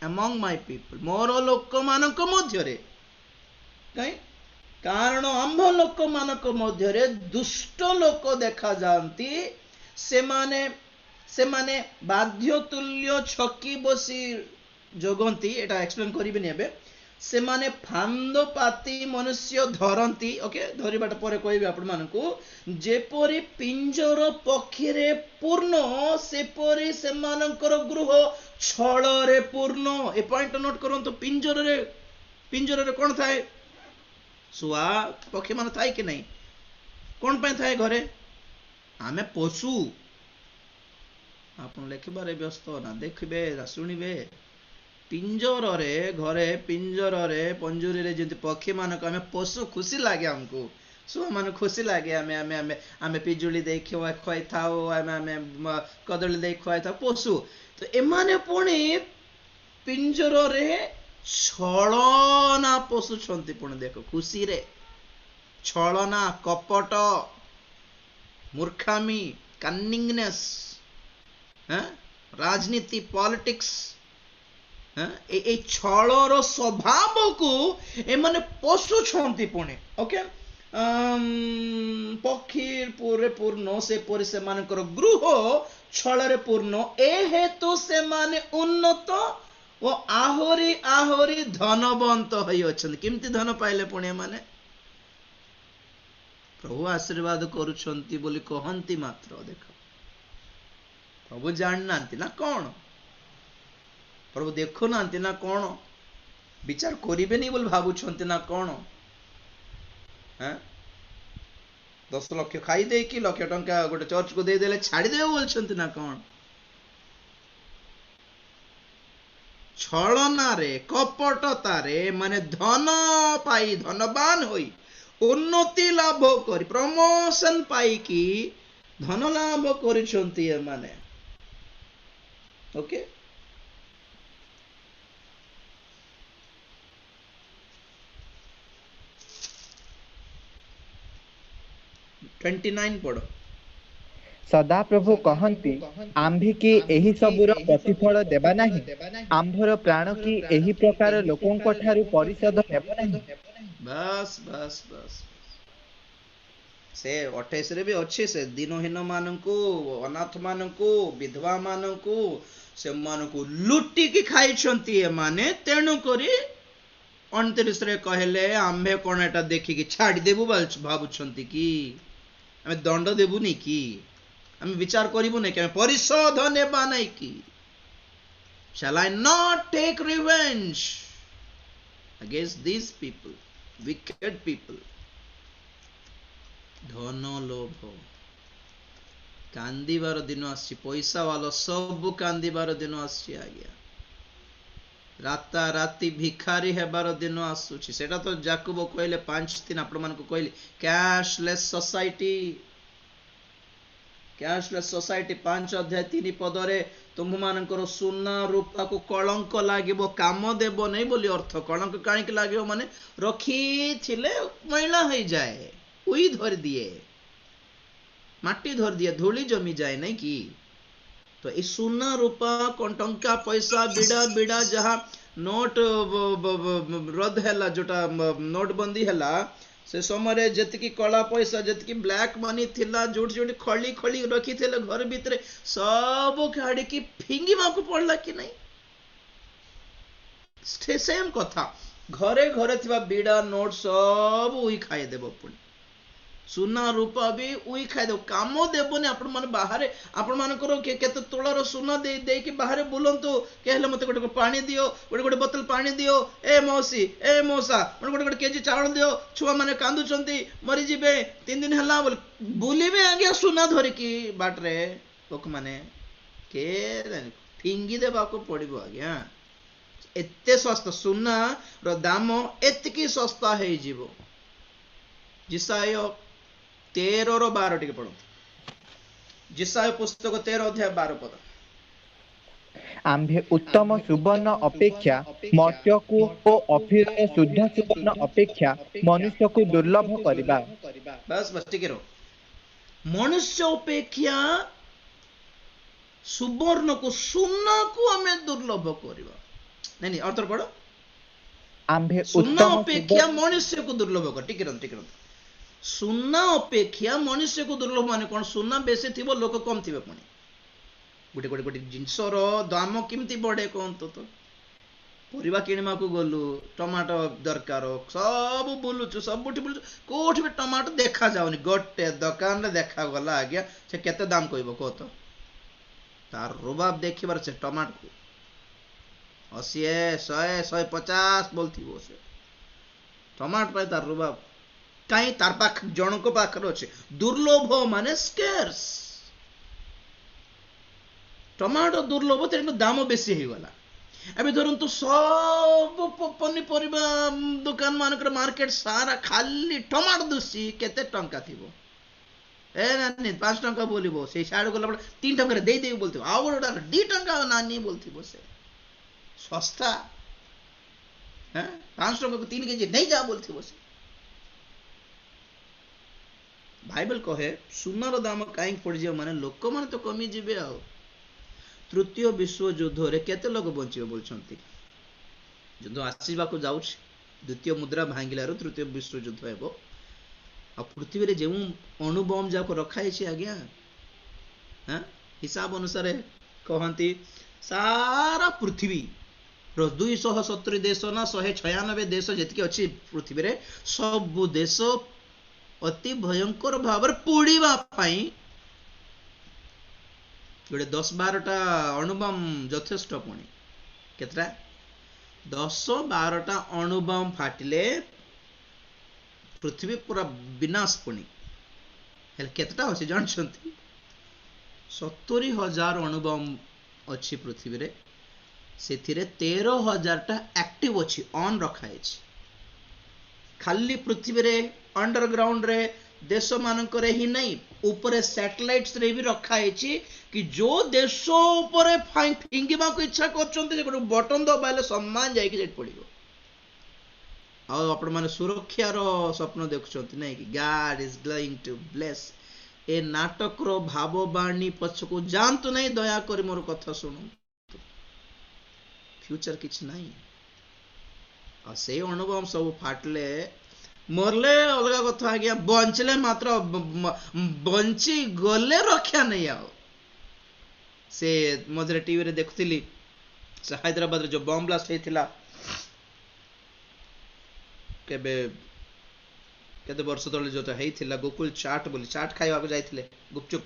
among my people, ମୋର ଲୋକମାନଙ୍କ ମଧ୍ୟରେ। କାରଣ ଆମ୍ଭ ଲୋକମାନଙ୍କ ମଧ୍ୟରେ ଦୁଷ୍ଟ ଲୋକ ଦେଖାଯାଆନ୍ତି, ସେମାନେ ବାଧ୍ୟତୁଲ୍ୟ ଛକି ବସି ଜଗନ୍ତି। ଏଟା ଏକ୍ସପ୍ଲେନ କରିବିନି ଏବେ। ସେମାନେ ଫାନ୍ଦପାତି ମନୁଷ୍ୟ ଧରନ୍ତି। ଓକେ, ଧରିବାଟା ପରେ କହିବି ଆପଣମାନଙ୍କୁ। ଯେପରି ପିଞ୍ଜର ପକ୍ଷୀରେ ପୂର୍ଣ୍ଣ, ସେପରି ସେମାନଙ୍କର ଗୃହ ଛଳରେ ପୂର୍ଣ୍ଣ। ଏ ପଏଣ୍ଟ ନୋଟ କରନ୍ତୁ। ପିଞ୍ଜରରେ କ'ଣ ଥାଏ? ଶୁଆ ପକ୍ଷୀ ମାନେ ଥାଏ କି ନାହିଁ? କ'ଣ ପାଇଁ ଥାଏ ଘରେ? ଆମେ ପଶୁ। ଆପଣ ଲେଖିବାରେ ବ୍ୟସ୍ତ ନା, ଦେଖିବେ ନା ଶୁଣିବେ। ପିଞ୍ଜରରେ, ଘରେ ପିଞ୍ଜରରେ ପଞ୍ଜୁରୀରେ ଯେମିତି ପକ୍ଷୀ ମାନଙ୍କୁ ଆମେ ପଶୁ, ଖୁସି ଲାଗେ ଆମକୁ। ଶୁଆ ମାନେ ଖୁସି ଲାଗେ, ଆମେ ପିଜୁଳି ଦେଇ ଖୁଆଇଥାଉ, ଆମେ କଦଳୀ ଦେଇ ଖୁଆଇଥାଉ, ପଶୁ। ତ ଏମାନେ ପୁଣି ପିଞ୍ଜରରେ ଛଳନା ପଶୁଛନ୍ତି। ପୁଣି ଦେଖ, ଖୁସିରେ ଛଳନା, କପଟ, ମୂର୍ଖାମି, କନ୍ନିଙ୍ଗନେସ୍, ରାଜନୀତି, ପଲିଟିକ୍ସ, এই ଛଳର ସ୍ୱଭାବକୁ ଏମାନେ ପୋଷୁଛନ୍ତି ପୁଣି। ଓକେ, ପକ୍ଷୀ ପୁରେ ପୂର୍ଣ୍ଣ, ସେପରି ସେମାନଙ୍କର ଗୃହ ଛଳରେ ପୂର୍ଣ୍ଣ। ଏ ହେତୁ ସେମାନେ ଉନ୍ନତ ଓ ଆହୁରି ଆହୁରି ଧନବନ୍ତ ହୋଇଅଛନ୍ତି। କେମିତି ଧନ ପାଇଲେ ପୁଣି ଏମାନେ? ପ୍ରଭୁ ଆଶୀର୍ବାଦ କରୁଛନ୍ତି ବୋଲି କହନ୍ତି ମାତ୍ର। ଦେଖ, ପ୍ରଭୁ ଜାଣିନାହାନ୍ତି ନା କ'ଣ? ପ୍ରଭୁ ଦେଖୁନାହାନ୍ତି ନା କ'ଣ? ବିଚାର କରିବେନି ବୋଲି ଭାବୁଛନ୍ତି ନା କ'ଣ? 10 ଲକ୍ଷ ଖାଇ ଦେଇକି ଲକ୍ଷ ଟଙ୍କା ଗୋଟେ ଚର୍ଚ୍ଚକୁ ଦେଇଦେଲେ ଛାଡ଼ିଦେବେ ବୋଲଛନ୍ତି ନା କ'ଣ? ଛଳନାରେ, କପଟତାରେ ମାନେ ଧନ ପାଇ, ଧନବାନ ହୋଇ, ଉନ୍ନତି ଲାଭ କରି, ପ୍ରମୋଶନ ପାଇକି ଧନ ଲାଭ କରିଛନ୍ତି ଏମାନେ। ଓକେ, ପଢ। ସଦାପ୍ରଭୁ କହନ୍ତି, ଆମ୍ଭେ କି ଏହି ସବୁର ପ୍ରତିଫଳ ଦେବା ନାହିଁ? ଆମ୍ଭର ପ୍ରାଣ କି ଏହି ପ୍ରକାର ଲୋକଙ୍କ ଠାରୁ ପରିଶୋଧ ନେବ ନାହିଁ? ବାସ୍। ସେ 28ରେ ବି ଅଛି, ସେ ଦିନହୀନ ମାନଙ୍କୁ, ଅନାଥ ମାନଙ୍କୁ, ବିଧବା ମାନଙ୍କୁ, ସେମାନଙ୍କୁ ଲୁଟିକି ଖାଇଛନ୍ତି ଏମାନେ। ତେଣୁ କରି 29ରେ କହିଲେ, ଆମ୍ଭେ କ'ଣ ଏଟା ଦେଖିକି ଛାଡ଼ିଦେବୁ ଭାବୁଛନ୍ତି କି? ଆମେ ଦଣ୍ଡ ଦେବୁନି କି? ଆମେ ବିଚାର କରିବୁନି କି? ଆମେ ପରିଶୋଧ ନେବା ନାହିଁ କି? Shall I not take revenge against these people, wicked people? ଧନ ଲୋଭ, କାନ୍ଦିବାର ଦିନ ଆସିଛି। ପଇସା ବାଲା ସବୁ କାନ୍ଦିବାର ଦିନ ଆସିଛି ଆଜ୍ଞା। ରାତାରାତି ଭିକାରୀ ହେବାର ଦିନ ଆସୁଛି। ସେଟା ତ ଯାକୁବ କହିଲେ 5 ଆପଣମାନଙ୍କୁ କହିଲି, କ୍ୟାଶଲେସ୍ ସୋସାଇଟି 5 ଅଧ୍ୟାୟ 3 ପଦରେ ତୁମମାନଙ୍କର ସୁନା ରୂପାକୁ କଳଙ୍କ ଲାଗିବ, କାମ ଦେବ ନାହିଁ ବୋଲି ଅର୍ଥ। କଳଙ୍କ କାହିଁକି ଲାଗିବ? ମାନେ ରଖିଥିଲେ ମଇଳା ହେଇଯାଏ, ଉଇ ଧରିଦିଏ, ମାଟି ଧରିଦିଏ, ଧୂଳି ଜମିଯାଏ ନାଇଁ କି? ତ এই ସୁନା ରୂପା, ଟଙ୍କା ପଇସା, ବିଡ଼ା ଯାହା ନୋଟ ରଦ୍ଦ ହେଲା, ଯୋଉଟା ନୋଟବନ୍ଦୀ ହେଲା, से समय जति कला पैसा जति ब्लैक मनी थिला जोटी जोटी खली खली रखी थे घर भितर सब काढ़ी फिंगिवा को पड़ला कि नहीं सेम कथा घरे घरे थिबा बीड़ा नोट सब उई खाई देबो पुणी सुना रूपा भी उई खाई देव काम देवनी आपण माने बाहर आपण मानकर केते तोलार सुना दे कि बाहर बुलंतु कहले मते गोटे पानी दियो गोटे गोटे बोतल पानी दियो ए मौसी ए मौसा गोटे गोटे केजी चावल दियो छुआ माने कांदुचंती मरी जिबे 3 दिन हला बुलिबे आगे सुना धरिकी बाटरे लोक माने के फिंगी देबा को पड़िबो आज्ञा एते सस्ता सुना रो दाम एतकी सस्ता हे जीवो जिसाय 13 रो 12 टिके पढ़ो जिसाय पुस्तक 13 अध्याय 12 पद आम्भे उत्तम सुवर्ण अपेक्षा मर्त्यकु ओ अफिर शुद्ध सुवर्ण अपेक्षा मनुष्य को दुर्लभ करिबा बस बस ठीक रहो मनुष्य अपेक्षा सुवर्ण को सुना को हमें दुर्लभ करिबा नहीं अर्थ पढ़ो आम्भे सुना अपेक्षा मनुष्य को दुर्लभ कर ठीक रहो सुना अपेक्षा मनुष्य को दुर्लभ माने कौन सुना बेसी थी लोक कम थी पुणी गोटे गोटे गोटे जिनसर दाम केमती बढ़े कहतु तो परिवा किणवा को गलु टमाटो दरकार सब बुलुचु सबुठी बुलुचु कोठी भी टमाटो देखा जाउनी गोटे दुकान रे देखा गला आज्ञा से केते दाम कहबो कह तो तार रुबाब देखिबार से टमाटो 80 100 150 बोलती से टमाटो पाए तार रुबाब कहीं तार पाख जन को पाखर अच्छे दुर्लभ माने स्केर्स टमाटो दुर्लभ तेणु दाम बेसी हो गला अभी धरतु सब पनीपरिया दुकान मानकर मार्केट सारा खाली टमाटो दुसी केते टंका थिबो ए नानी 5 टंका बोलिबो से साइड गला 3 टंका दे दे बोलथिबो आ गोटा 2 टंका नानी बोलथिबो से सस्ता हैं 5 टंका को 3 केजी नहीं जा बोलथिबो से बाइबल कहे सुनार दाम कहीं पड़ जाए माने लोक माने तो कमी जीवे आ तृतीय विश्व युद्ध रे केते लोग बंचिबे बोलछंती युद्ध आसीबा को जाउछ द्वितीय मुद्रा भांगिलारो तृतीय विश्व युद्ध हेबो आ पृथ्वी रे जेउ अणुबम जाको रखाई छी आज्ञा हां हिसाब अनुसार कहंती सारा पृथ्वी रो 270 देश ना 196 देश जतकी अछि पृथ्वी रे सब देश अति भयंकर भाव पोड़ा गोटे 10-12टा अणुबम यथेष्ट पुणी केतरा 10-12टा अणुबम फाटिले पृथ्वी पूरा विनाश पुणी हेल केतटा अछि जानछंती 70,000 अणुबम अछि पृथ्वी रे सेथिरे 13,000टा एक्टिव अछि ऑन रखा अछि खाली पृथ्वी रे अंडरग्राउंड रे देश मानक रे ही नहीं ऊपर सैटेलाइट्स रे भी रखा है कि जो देश ऊपर फिंगिबा को इच्छा करछंते जे बटन दबाइले सम्मान जाई कि जेट पड़िबो आ आपण माने सुरक्षा रो स्वप्न देखछंती नहीं कि God is going to bless ए नाटक रो भाववाणी पछको जानतु नहीं दया करी मोर कथा सुनु फ्यूचर किछ नहीं आ से अनुभव सब फाटले मरले अलग कथा आज्ञा बंचले मात्र बंची गले रक्षा नहीं आओ से मझे टीवी रे देखुली से हैदराबाद रे जो बम ब्लास्ट होता केबे केते वर्ष तले जो होता गोकुल चाट बोली चाट खाइबा को जाइथिले गुपचुप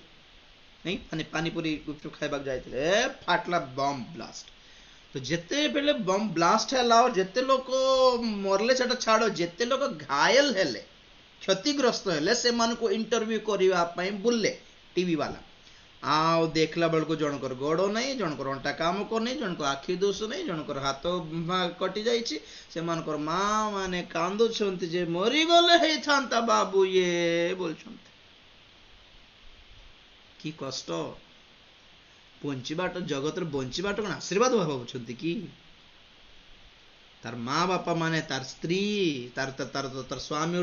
नहीं पानी पूरी गुपचुप खाइबा को जाइथिले फाटला बम ब्लास्ट तो जिते बेले बम ब्लास्ट है और जिते लोग मरले सेटा छाड़ो जिते लोग घायल हेले क्षतिग्रस्त हेले से मान को इंटरव्यू करबा पई बुलले टीवी वाला आओ देखला बेल को जनकर गोड़ नहीं जनकर अंटा काम को नहीं जनकर आखि दोष नहीं जनकर हाथ कटि जाइछि से मानकर मां माने कांदु छंती जे मरि गले हे थांता बाबू ये बोल छंती की कष्ट बंचीबाट जगत बंचीबाट कौन आशीर्वाद भावुंट कि तार माँ बापा माने तार स्त्री तार तार तार स्वामी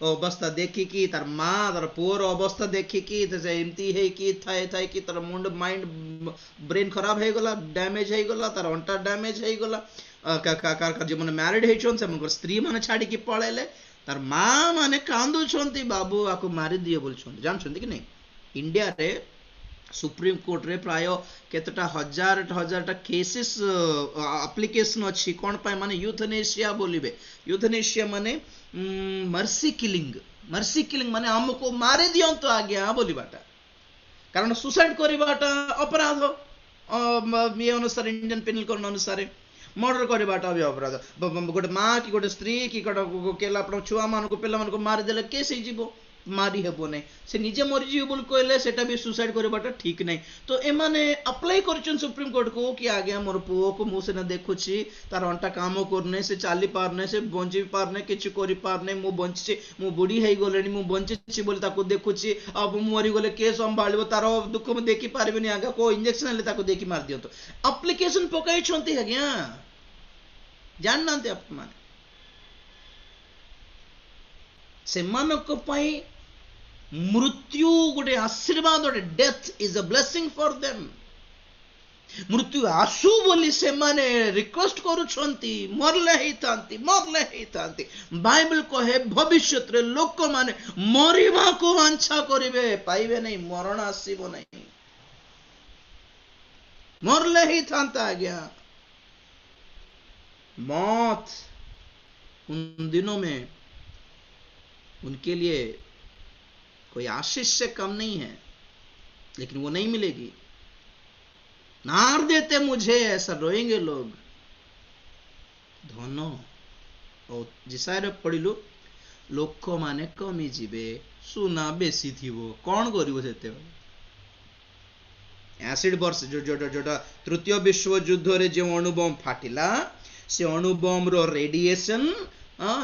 अवस्था देखिकी तार माँ तार पुअर अवस्था देखिकी एमती है कि थाए थाए कि तार मुंड माइंड ब्रेन खराब हो गला डैमेज हो गला तार अंटा डैमेज हो गला जो मैने मैरिड होइछन से स्त्री माने छाड़ी की पळेले तार माँ माने कांदुछंती बाबू आको मारी दिए बोलछंती जानछंती कि नहीं इंडिया रे सुप्रीम कोर्ट रे प्राय केतटा हजारटा केसेस एप्लिकेशन अछि कोन पाए माने यूथनेशिया बोलिबे यूथनेशिया माने मर्सी किलिंग माने हमको मारे दियंतो आज्ञा बोलिबाटा कारण सुसाइड करिबाटा अपराध ये अनुसार इंडियन पेनल कोड अनुसार मर्डर करवाटा भी अपराध गोटे माँ कि गोटे स्त्री कि केला छुआ मान पिला मान मारिदेले केस हो मारी हेबो नहीं से निजे मरीजी बोल कहले सेटा भी सुसाइड करवाटा ठीक नहीं तो एमाने अप्लाई करछन सुप्रीम कोर्ट को कि आगे मोर पुओ को मु सेना देखुछि तार अंटा काम करने से चाली पारने से बंची पारने किछ करि पारने मु बंची मु बुढ़ी हे गलेनी मु बंची बोली ताको देखुछि अब मरी गले के संभाळिबो तार दुख मु देखि पारबेनी आगे को इंजेक्शन ले ताको देखि मार दियंतो एप्लीकेशन पकाई छंती आज्ञा जान नांते आप माने सेमानक पई मृत्यु गोटे आशीर्वाद गोटे death is a blessing for them मृत्यु आसु बोली से माने रिक्वेस्ट करूछंती मरले ही तांती बाइबल कहे भविष्य रे लोक माने मरिबा को वांछा करिवे पाइबे नहीं मरण आसीबो नहीं मरले ही थांता आज्ञा मौत उन दिनों में उनके लिए कोई आशीष से कम नहीं है लेकिन वो नहीं मिलेगी नार देते मुझे ऐसा रोएंगे लोग धन और जिसारे पड़िलु लोक माने कमी जीवे सुना बेसी थीबो कौन करिवो सेते एसिड बर्स जोटा तृतीय विश्व युद्ध रे जो अणुबम फाटिला से अणुबम रो रेडिएशन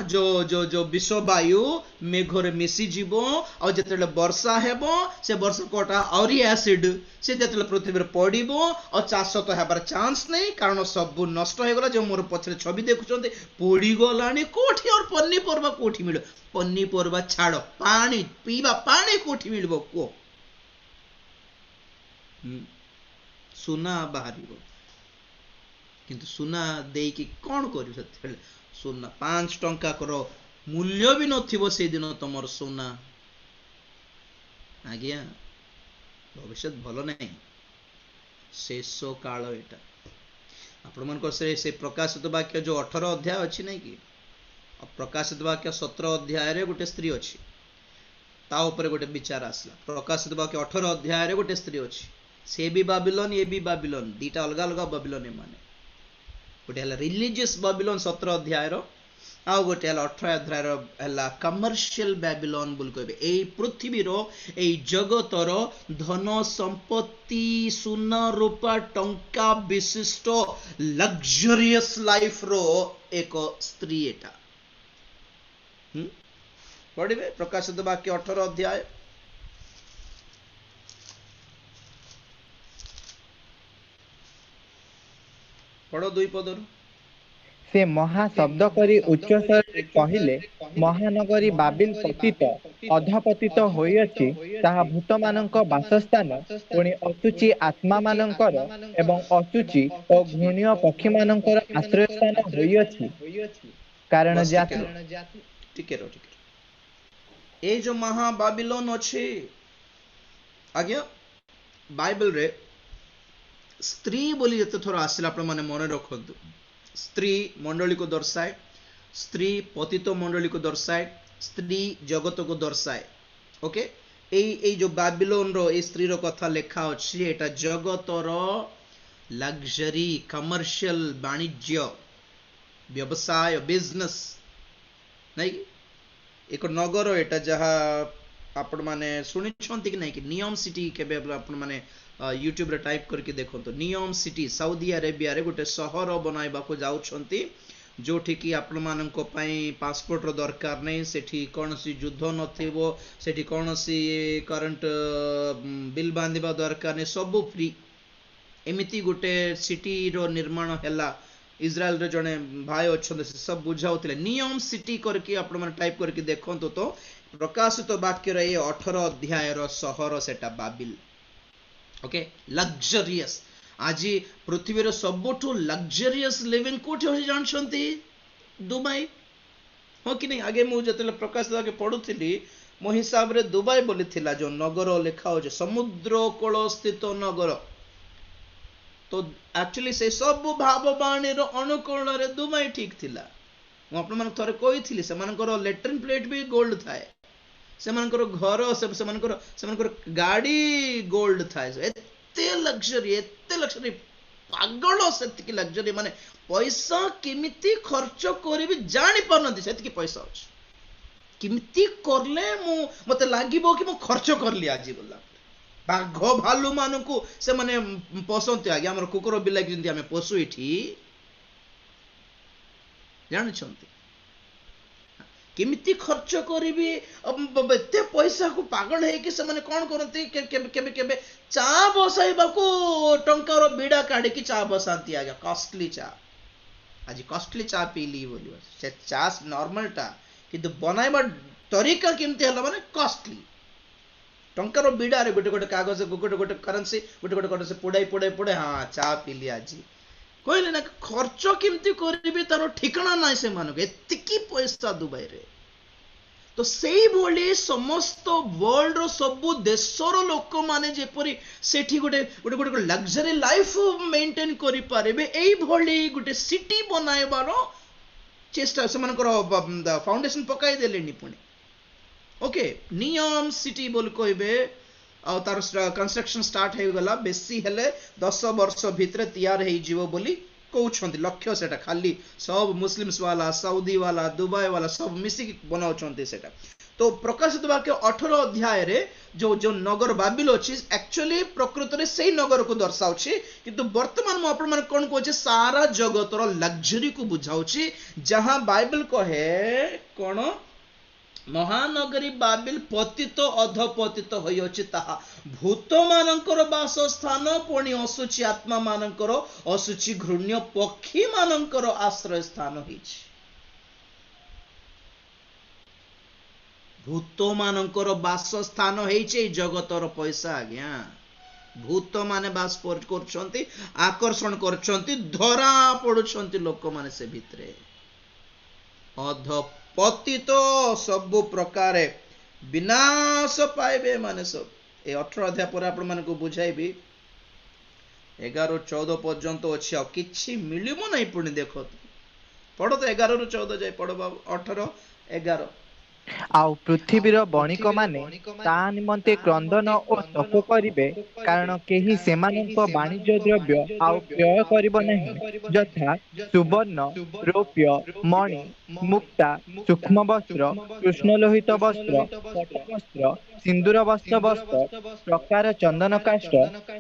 जो जो जो विश्ववायु मेघरे मिसी जीवो और जतले वर्षा हेबो से वर्षा कोटा और एसिड से जतले पृथ्वी रे पड़िबो और चाष तो हेबार चांस नहीं कारण सब नष्ट हो गला जो मोर पछरे छवि देखुचंते पड़ी गलानी कोठी और पन्नी परबा कोठी मिलो पन्नी परबा छाड़ो पानी पीबा पानी कोठी मिलबो को सुना बाहरिबो किंतु सुना देई कि कोन करियो सेते सुना 5 टंका करो मूल्य भी नथिबो से दिन तुमर सुना आज्ञा भविष्य भलो नहीं शेष काल एटा आपण मन से प्रकाशित वाक्य जो 18 अध्याय अछि नहीं कि प्रकाशित वाक्य 17 अध्याय रे गोटे स्त्री अछि ता ऊपर गोटे विचार आसला प्रकाशित वाक्य 18 अध्याय रे गोटे स्त्री अछि से भी बाबिलोन ये भी बाबिलोन दीटा अलग अलग बाबिलोन माने गोटे हला रिलीजियस बाबिलोन 17 अध्याय रो आ गोटे हला 18 अध्याय रो हला कमर्शियल बाबिलोन बोल कहबे एई पृथ्वी रो एई जगत रो धन संपत्ति सुना रूपा टंका विशिष्ट लग्जरियस लाइफ रो एक स्त्री एटा पढ़िबे प्रकाशित वाक्य 18 अध्याय पढ़ो 2 पदर से महा शब्द करी उच्च स्वरे कहिले महानगरी बाबिल पतित अधपतित होइअछि ताहा भूत मानक वासस्थान पुणी अशुचि आत्मा मानकर एवं अशुचि और घृण्य पक्षी मानकर आश्रय स्थान होइअछि कारण जाति टिके ए जो महा बाबिलोन अछि आज्ञा बाइबल रे स्त्री बोली जते थोर आसिला आपण माने मन रखंतु स्त्री मंडली को दर्शाए स्त्री पतित मंडली को दर्शाए स्त्री जगत को दर्शाए ओके ए जो बाबिलोन रो ए स्त्री रो कथा लेखा अछि एटा जगत रो लग्जरी कमर्शियल वाणिज्य व्यवसाय बिजनेस नहीं एक नगर एटा जहा आपण माने सुनि छंती कि नहीं कि नियम सिटी केबे आपण माने यूट्यूब रे टाइप करके देखो तो नियम सिटी सऊदी अरेबिया रे गोटे सहर बनाइबा को जाउछंती जोठी कि आपण मानक पई पासपोर्ट रो दरकार नहीं सेठी कोनसी युद्ध नथिबो सेठी कोनसी करंट बिल बांधिबा दरकार नहीं सब फ्री एमिति गोटे सिटी रो निर्माण हैला इजराइल रे जने भाई अच्छे से सब बुझाउतले नियम सिटी करके आपण माने टाइप करके देखंतो तो प्रकाशित वाक्य रे 18 अध्याय रो सहर सेटा बाबिल ओके लग्जरियस आज पृथ्वी रो सबठु लग्जरियस लिविंग कोठी हो जानछंती दुबई हाँ कि नहीं? आगे मुझे जो प्रकाश आगे पढ़ुली मो हिसाब रे दुबई बोली थिला जो नगर लिखा हो समुद्र कूल स्थित नगर, तो एक्चुअली से सब भाववाणी अनुकूल रे दुबई ठीक थिला। मुझे थोड़े कही से लेट्रिन प्लेट भी गोल्ड थाए, से घर से गाड़ी गोल्ड थाए, एते लग्जरी पागल से लग्जरी माने पैसा किमिति खर्च करी जानी पारना से पैसा अच्छे किमिति करले मते लागिबो कि मो खर्च करली आज बोला। बाघ भालू मानकु से माने पसंद आगे हमर कुकुर बिलाई जिंदी हमें पशु इठी जानि छंती किमिति खर्च करिबी एते पैसा को पागल है कि से माने कोन करंती केबे केबे चा बसाइबा को टंकार बीड़ा काढी कि चा बसांती आगे कॉस्टली चा आज कॉस्टली चा पीली बोली से चा नॉर्मल टा किंतु बनाइबा तरीका केमती हला माने कॉस्टली टंकार बीड़ा रे गोटे गोटे कागज गोटे गोटे करेंसी गोटे गोटे करेंसी पुड़ाई पुड़ाई पुड़े हाँ चा पीली आज कहले ना खर्च केमती करिबे तारो ठिकाना नाइ से मानको एतिकी पैसा दुबई रे। तो सेई भली समस्त वर्ल्ड रो सबु देशर लोक माने जेपरी सेठी गोटे गोटे गोटे लग्जरी लाइफ मेंटेन करि पारिबे एई भली गोटे सिटी बनाइबारो चेष्टा से फाउंडेशन पकाई देले पुणी ओके नियम सिटी बोल कहबे आ तार कंस्ट्रक्शन स्टार्ट हो गला बेसी हेले 10 वर्ष भितर तैयार हो जीवो बोली कहउछंती लक्ष्य सेटा खाली सब मुस्लिम्स वाला सऊदी वाला दुबई वाला सब मिसी बनाउछंती सेटा। तो प्रकाशित वाक्य 18 अध्याय रे जो जो नगर बाबिल अछि एक्चुअली प्रकृत रे सेही नगर को दर्शाउछि किंतु वर्तमान म आपण मन कोन कहछि सारा जगतर लग्जरी को बुझाउछि जहां बाइबल कहे कोन महानगरी बाबिल पतित अधपतित होइछि ताहा भूत मानकर वासस्थान पुणी असुचि आत्मा मानकर असुचि घृण्य पक्षी मानकर आश्रय स्थान होइछि। भूत मानकर वासस्थान होइछि जगतर पैसा आज्ञा भूत माने बास करछंती आकर्षण करछंती धरा पडुछंती लोक माने से भितरे अधपतित सब प्रकार विनाश पाइबे माने सब ए 18 अध्याय पर आपण मानको बुझाइबी 11-14 पर्यंत अछि आ किछि मिलिबो नै पुणी देखो पढ़ो तो 11-14 जाय पढ़ो बाबू 18-11 आउ पृथ्वीर बणिक माने ता निमंते क्रंदन और तप करिवे कारण केही सेमानंक वाणिज्य द्रव्य आउ व्यय करिबो नाही यथा सुवर्ण रौप्य मणि मुक्ता सूक्ष्म वस्त्र कृष्ण लोहित वस्त्र वस्त्र सिंदूर वस्त्र वस्त्र प्रकार चंदन काष्ठ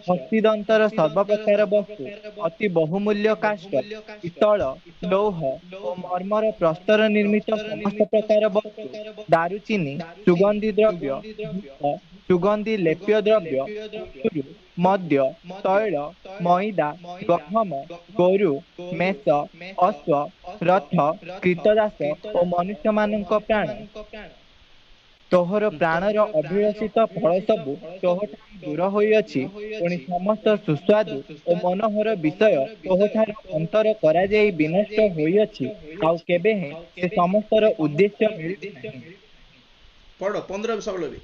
हस्तिदंतर सर्व प्रकार वस्तु अति बहुमूल्य काष्ठ पितल लौह और मर्मर प्रस्तर निर्मित समस्त प्रकार वस्तु दारुचीनी सुगंधी द्रव्य सुगंधी लेप्य द्रव्य मद्य तैल मैदा गहम गोरु मेष अश्व रथ कृतदास और मनुष्य मानक प्राण तोहर प्राणर अभिलषित फल सबु तोहठारु दूर होइअछि पुଣି समस्त सुस्वादु और मनोहर विषय तोहठारु अंतर करा जाई विनष्ट होइअछि आउ केबे हे से समस्तर उद्देश्य मिलिनाहि। पढ़ो 15-16 भी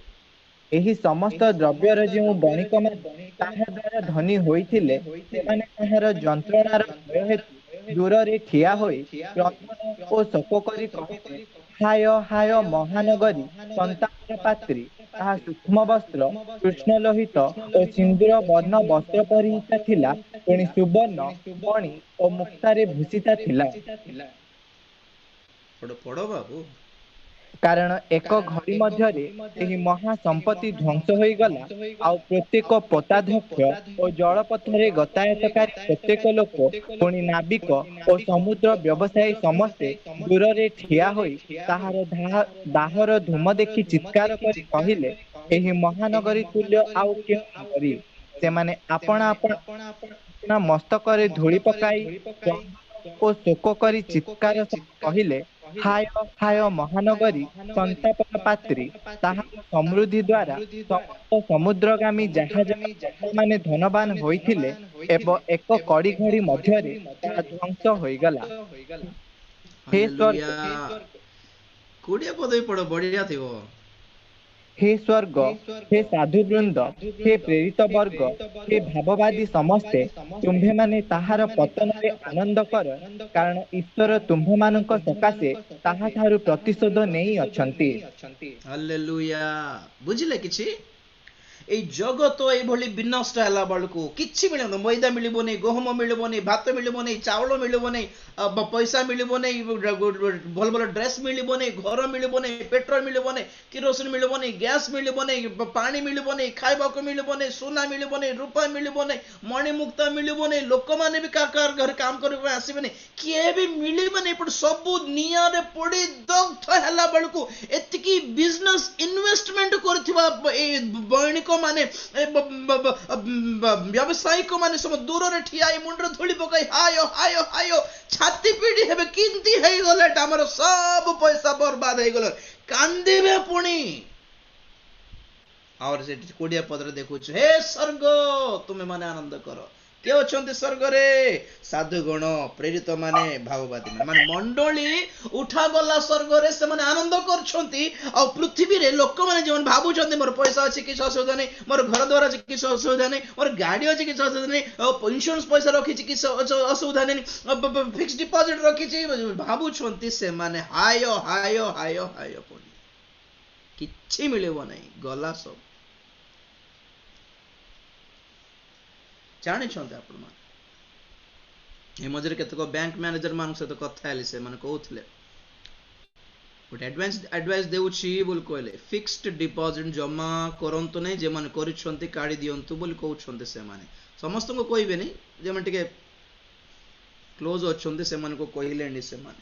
एही समस्त द्रव्यर जो बणिक माने ताहा द्वारा धनी होइथिले सेमाने ताहार जंत्रणार भय हेतु दूर रे ठिया होई क्रंदन ओ शोक करी कहते हाय हाय महानगरी संतान पात्री ताहा सूक्ष्म वस्त्र कृष्ण लोहित और सिंदूर वर्ण वस्त्र परिहिता थिला पुणी सुवर्ण मणि और मुक्तारे भूषिता थिला। पढ़ो पढ़ो बाबू कारण एक घड़ी मध्यरे एही महासंपत्ति ध्वंस होई गला आउ प्रत्येक पोताध्यक्ष और जलपथरे गतायतकारी प्रत्येक लोक पुणी नाविक और समुद्र व्यवसायी समस्ते दूर रे ठिया होई ताहार दाहर धूम देखि चित्कार करी कहिले एही महानगरी तुल्य आउ केउ नगरी सेमाने आपना आपना मस्तकरे धूଳି पकाई और शोक करी चित्कार कहिले हाय हाय महानगरी संतापन पात्री ताहार समृद्धि द्वारा समस्त समुद्रगामी जहाज माने धनवान होइथिले एवं एक कड़ी घड़ी मध्यरे ध्वंस होइगला। हे स्वर्ग କୋଡ଼ିଏ ପଦ ବି ପଢ, ବଢିଆ ଥିବ। हे स्वर्ग, हे साधुवृंद, हे प्रेरित वर्ग, हे भाववादी समस्ते, तुम्हेମାନେ ତାହାର ପତନରେ ଆନନ୍ଦ କର, କାରଣ ଈଶ୍ୱର ତୁମ୍ଭମାନଙ୍କ ସକାଶେ ତାହାଠାରୁ ପ୍ରତିଶୋଧ ନେଇ ଅଛନ୍ତି। ହାଲେଲୁୟା। ବୁଝିଲେ କିଛି? এই জগତ এইଭଳି ବିନଷ୍ଟ ହେଲା ବେଳକୁ କିଛି ମିଳିବନି, ମଇଦା ମିଳିବନି, ଗହମ ମିଳିବନି, ଭାତ ମିଳିବନି, ଚାଉଳ ମିଳିବନି, ପଇସା ମିଳିବନି, ଭଲ ଭଲ ଡ୍ରେସ୍ ମିଳିବନି, ଘର ମିଳିବନି, ପେଟ୍ରୋଲ ମିଳିବନି, କିରୋସିନ ମିଳିବନି, ଗ୍ୟାସ୍ ମିଳିବନି, ପାଣି ମିଳିବନି, ଖାଇବାକୁ ମିଳିବନି, ସୁନା ମିଳିବନି, ରୂପା ମିଳିବନି, ମଣିମୁକ୍ତା ମିଳିବନି, ଲୋକମାନେ ବି କାହା ଘରେ କାମ କରିବା ପାଇଁ ଆସିବେନି, କିଏ ବି ମିଳିବନି। ଏପଟେ ସବୁ ନିଆଁରେ ପୋଡ଼ି ଦଗ୍ଧ ହେଲା ବେଳକୁ ଏତିକି ବିଜନେସ୍ ଇନଭେଷ୍ଟମେଣ୍ଟ କରିଥିବା ଏଇ ବୈଣିକ ମାନେ, ବ୍ୟବସାୟିକ ମାନେ ସବୁ ଦୂରରେ ଠିଆ ହେଇ ମୁଣ୍ଡରେ ଧୂଳି ପକାଇ ହାୟ ହାୟ ହାୟ ଛାତି ପିଟି ହେବେ, କେମିତି ହେଇଗଲା ଏଟା, ଆମର ସବୁ ପଇସା ବର୍ବାଦ ହେଇଗଲା, କାନ୍ଦିବେ ପୁଣି। ଆଉ ସେଠି 20 ପଦରେ ଦେଖୁଛୁ, ହେ ସ୍ୱର୍ଗ ତୁମେ ମାନେ ଆନନ୍ଦ କର। କିଏ ଅଛନ୍ତି ସ୍ୱର୍ଗରେ? ସାଧୁଗଣ, ପ୍ରେରିତ ମାନେ, ଭାବବାଦୀ ମାନେ, ମଣ୍ଡଳୀ ଉଠାଗଲା ସ୍ୱର୍ଗରେ, ସେମାନେ ଆନନ୍ଦ କରୁଛନ୍ତି। ଆଉ ପୃଥିବୀରେ ଲୋକମାନେ ଯେଉଁମାନେ ଭାବୁଛନ୍ତି ମୋର ପଇସା ଅଛି କିଛି ଅସୁବିଧା ନାହିଁ, ମୋର ଘର ଦ୍ୱାର ଅଛି କିଛି ଅସୁବିଧା ନାହିଁ, ମୋର ଗାଡି ଅଛି କିଛି ଅସୁବିଧା ନାହିଁ, ଇନ୍ସୁରାନ୍ସ ପଇସା ରଖିଛି କିଛି ଅସୁବିଧା ନାହିଁ, ଫିକ୍ସ ଡିପୋଜିଟ ରଖିଛି, ଭାବୁଛନ୍ତି ସେମାନେ ହାୟ ହାୟ ହାୟ ହାୟ ପଡି କିଛି ମିଳିବ ନାହିଁ, ଗଲା ସବୁ। ଜାଣିଛନ୍ତି ଆପଣ ମାନେ, ଏ ମଝିରେ କେତେକ ବ୍ୟାଙ୍କ ମ୍ୟାନେଜର ମାନଙ୍କ ସହିତ କଥା ହେଲି, ସେମାନେ କହୁଥିଲେ ଗୋଟେ ଆଡଭାଇସ୍ ଦେଉଛି ବୋଲି କହିଲେ, ଫିକ୍ସଡ ଡିପୋଜିଟ ଜମା କରନ୍ତୁ ନାହିଁ, ଯେମାନେ କରିଛନ୍ତି କାଢି ଦିଅନ୍ତୁ ବୋଲି କହୁଛନ୍ତି। ସେମାନେ ସମସ୍ତଙ୍କୁ କହିବେନି, ଯେମାନେ ଟିକେ କ୍ଲୋଜ ଅଛନ୍ତି ସେମାନଙ୍କୁ କହିଲେଣି। ସେମାନେ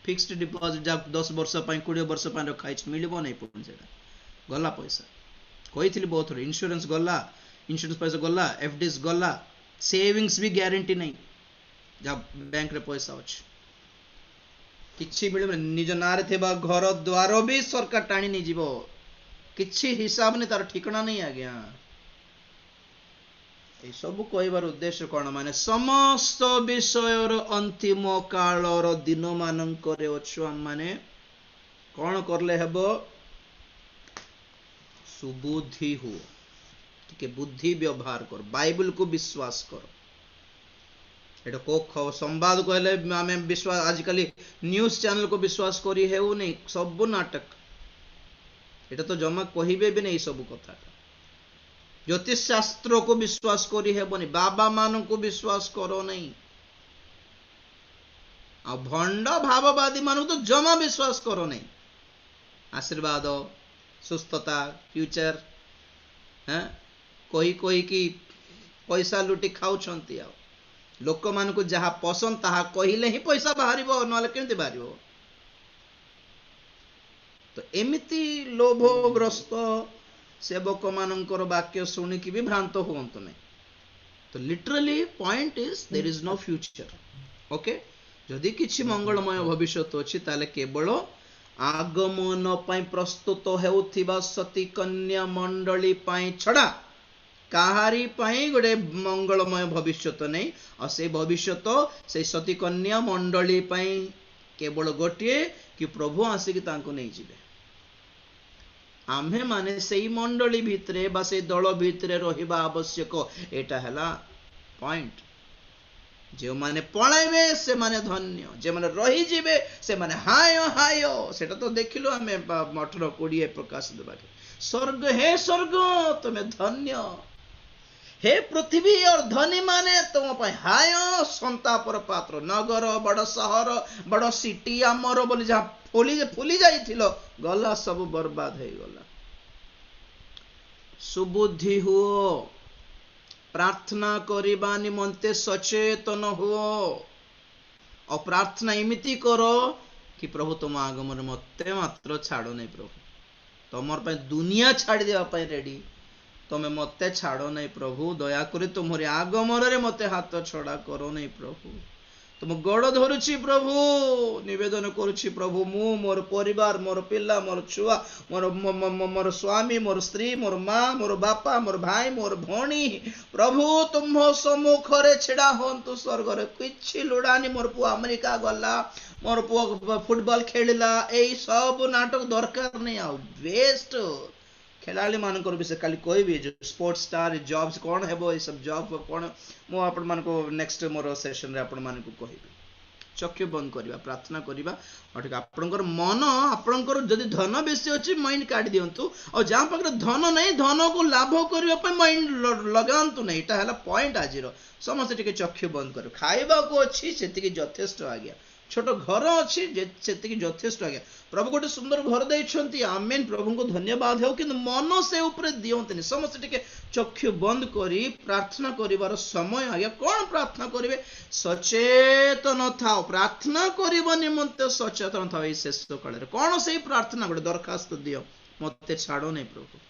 ଫିକ୍ସଡ ଡିପୋଜିଟ ଯାହା 10 ବର୍ଷ ପାଇଁ 20 ବର୍ଷ ପାଇଁ ରଖା ହେଇଛି, ମିଳିବ ନାହିଁ ପୁଣି, ସେଟା ଗଲା ପଇସା। କହିଥିଲି ବହୁତ ଥର, ଇନ୍ସୁରାନ୍ସ ଗଲା, ଇନ୍ସୁରାନ୍ସ ପଇସା ଗଲା, ଏଫଡିସ୍ ଗଲା, ସେଭିଂସ ବି ଗ୍ୟାରେଣ୍ଟି ନାହିଁ ଯାହା ବ୍ୟାଙ୍କରେ ପଇସା ଅଛି, କିଛି ମିଳିବନି। ନିଜ ନାଁରେ ଥିବା ଘର ଦ୍ୱାର ବି ସରକାର ଟାଣି ନେଇଯିବ, କିଛି ହିସାବ ନାହିଁ, ତାର ଠିକଣା ନାହିଁ ଆଜ୍ଞା। ଏସବୁ କହିବାର ଉଦ୍ଦେଶ୍ୟ କଣ? ମାନେ ସମସ୍ତ ବିଷୟର ଅନ୍ତିମ କାଳର ଦିନ ମାନଙ୍କରେ ଅଛୁ ଆମମାନେ। କଣ କରଲେ ହେବ? ସୁବୁଦ୍ଧି ହୁଅ, ଟିକେ ବୁଦ୍ଧି ବ୍ୟବହାର କର, ବାଇବଲକୁ ବିଶ୍ୱାସ କର। ଏଟା କୋ ସମ୍ବାଦ କହିଲେ ଆମେ ବିଶ୍ୱାସ, ଆଜିକାଲି ନ୍ୟୁଜ ଚ୍ୟାନେଲକୁ ବିଶ୍ୱାସ କରି ହେଉନି, ସବୁ ନାଟକ। ଏଟା ତ ଜମା କହିବେ ବି ନାହିଁ ସବୁ କଥା। ଜ୍ୟୋତିଷ ଶାସ୍ତ୍ରକୁ ବିଶ୍ୱାସ କରି ହେବନି, ବାବା ମାନଙ୍କୁ ବିଶ୍ୱାସ କର ନାହିଁ, ଆଉ ଭଣ୍ଡ ଭାବବାଦୀ ମାନଙ୍କୁ ତ ଜମା ବିଶ୍ୱାସ କର ନାହିଁ। ଆଶୀର୍ବାଦ, ସୁସ୍ଥତା, ଫ୍ୟୁଚର କହିକି ପଇସା ଲୁଟି ଖାଉଛନ୍ତି। ଆଉ ଲୋକମାନଙ୍କୁ ଯାହା ପସନ୍ଦ ତାହା କହିଲେ ହିଁ ପଇସା ବାହାରିବ, ନହେଲେ କେମିତି ବାହାରିବ? ତ ଏମିତି ଲୋଭଗ୍ରସ୍ତ ସେବକ ମାନଙ୍କର ବାକ୍ୟ ଶୁଣିକି ବି ଭ୍ରାନ୍ତ ହୁଅନ୍ତୁ ନାହିଁ। ତ literally point is there is no future. Okay, ଯଦି କିଛି ମଙ୍ଗଳମୟ ଭବିଷ୍ୟତ ଅଛି, ତାହେଲେ କେବଳ ଆଗମନ ପାଇଁ ପ୍ରସ୍ତୁତ ହେଉଥିବା ସତୀ କନ୍ୟା ମଣ୍ଡଳୀ ପାଇଁ ଛଡା କାହାରି ପାଇଁ ଗୋଟେ ମଙ୍ଗଳମୟ ଭବିଷ୍ୟତ ନାହିଁ। ଆଉ ସେଇ ଭବିଷ୍ୟତ ସେଇ ସତୀ କନ୍ୟା ମଣ୍ଡଳୀ ପାଇଁ କେବଳ ଗୋଟିଏ, କି ପ୍ରଭୁ ଆସିକି ତାଙ୍କୁ ନେଇଯିବେ। ଆମ୍ଭେ ମାନେ ସେଇ ମଣ୍ଡଳୀ ଭିତରେ ବା ସେଇ ଦଳ ଭିତରେ ରହିବା ଆବଶ୍ୟକ। ଏଟା ହେଲା ପଏଣ୍ଟ। ଯେଉଁମାନେ ପଳାଇବେ ସେମାନେ ଧନ୍ୟ, ଯେଉଁମାନେ ରହିଯିବେ ସେମାନେ ହାୟ ହାୟ। ସେଟା ତ ଦେଖିଲୁ ଆମେ 18-20 ପ୍ରକାଶ ଦେବାକେ। ସ୍ୱର୍ଗ, ହେ ସ୍ୱର୍ଗ ତୁମେ ଧନ୍ୟ, हे पृथ्वी और धनी माने तुम हाय संतापर पात्र। नगर बड़ सहर बड़ सिटी आमर बोली जहाँ फुली जाइथिलो गला सब बर्बाद हो गला। सुबुद्धि हुओ, प्रार्थना करबा निमंते सचेतन हुओ, और प्रार्थना एमिति करो कि प्रभु तुम आगमन मते मात्र छाड़ो नहीं। प्रभु तुमर पे दुनिया छाड़ देवा रेडी, तमे मते छाड़ो नहीं प्रभु। दयाकोरी तुमरी आगमन रे मते हाथ छड़ा करो नहीं प्रभु। तुम गोड़ धरुछि प्रभु, निवेदन करुछि प्रभु। मु मोर परिवार, मोर पिला, मोर छुआ, मोर स्वामी, मोर स्त्री, मोर माँ, मोर बापा, मोर भाई, मोर भौणी प्रभु तुम सम्मुख रे छिड़ा हंतु। स्वर्ग रे किछि लुड़ानी। मोर पुआ अमेरिका गला, मोर पुओ फुटबॉल खेलिला एई सब नाटक दरकार नहीं आउ वेस्ट खेलाड़ी मानकर विषय खाली कहबी जो स्पोर्ट्स स्टार जॉब्स कौन हेबो ए सब जॉब कौन मु आपण मानको नेक्स्ट मोर सेशन रे आपण मानको कहबी चक्षु बंद करवा प्रार्थना करवा और ठीक आपणकर मन आपणकर जदि धन बेसी अच्छी माइंड काट दिंतु और जहाँ पाखे धन नहीं धन को लाभ करने माइंड लगातु नहीं है पॉइंट आज समस्ते टिके चक्षु बंद कर खाइबा को अच्छी से यथेष्ट आज्ञा छोट घर अच्छी से यथेष्ट आज्ञा प्रभु गोटे सुंदर घर देइछंती आमेन प्रभु को धन्यवाद हो कि मन से ऊपर दियंतनी समस्त टिके चक्षु बंद करी प्रार्थना करिवार समय आज्ञा कौन प्रार्थना करिवे सचेतन थाओ प्रार्थना करिबा निमंते सचेतन थाओ ए शेष काल रे कौन से प्रार्थना गोटे दरखास्त दियो मते छाड़ो नहीं प्रभु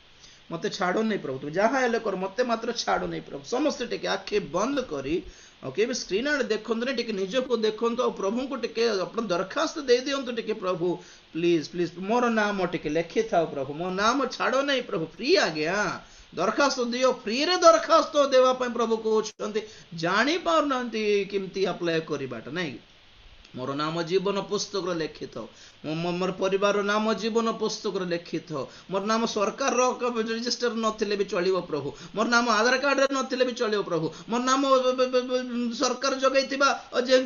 मते छाड़ो नहीं प्रभु तुम जहाँ हेले कर मते मात्र छाड़ो नहीं प्रभु समस्त टिके आखि बंद करी ओके स्क्रीन आड़े देखते टिके निजको देखते और प्रभु को टिके अपन दरखास्त दे दिंतु टिके प्रभु प्लीज प्लीज मोर नाम टिके लिखि था प्रभु मो नाम छाड़ो नहीं प्रभु फ्री आज्ञा दरखास्त दियो फ्री रे दरखास्त देवा प्रभु कहते जानी पारना केमती अप्लाई करवाटा नहीं मोर नाम जीवन पुस्तक लिखित मोर परिवार नाम जीवन पुस्तक लिखित मोर नाम सरकार रजिस्टर नथिले भी चलिबो प्रभु मोर नाम आधार कार्ड रे नथिले भी चलिबो प्रभु मोर नाम सरकार जगैतिबा जे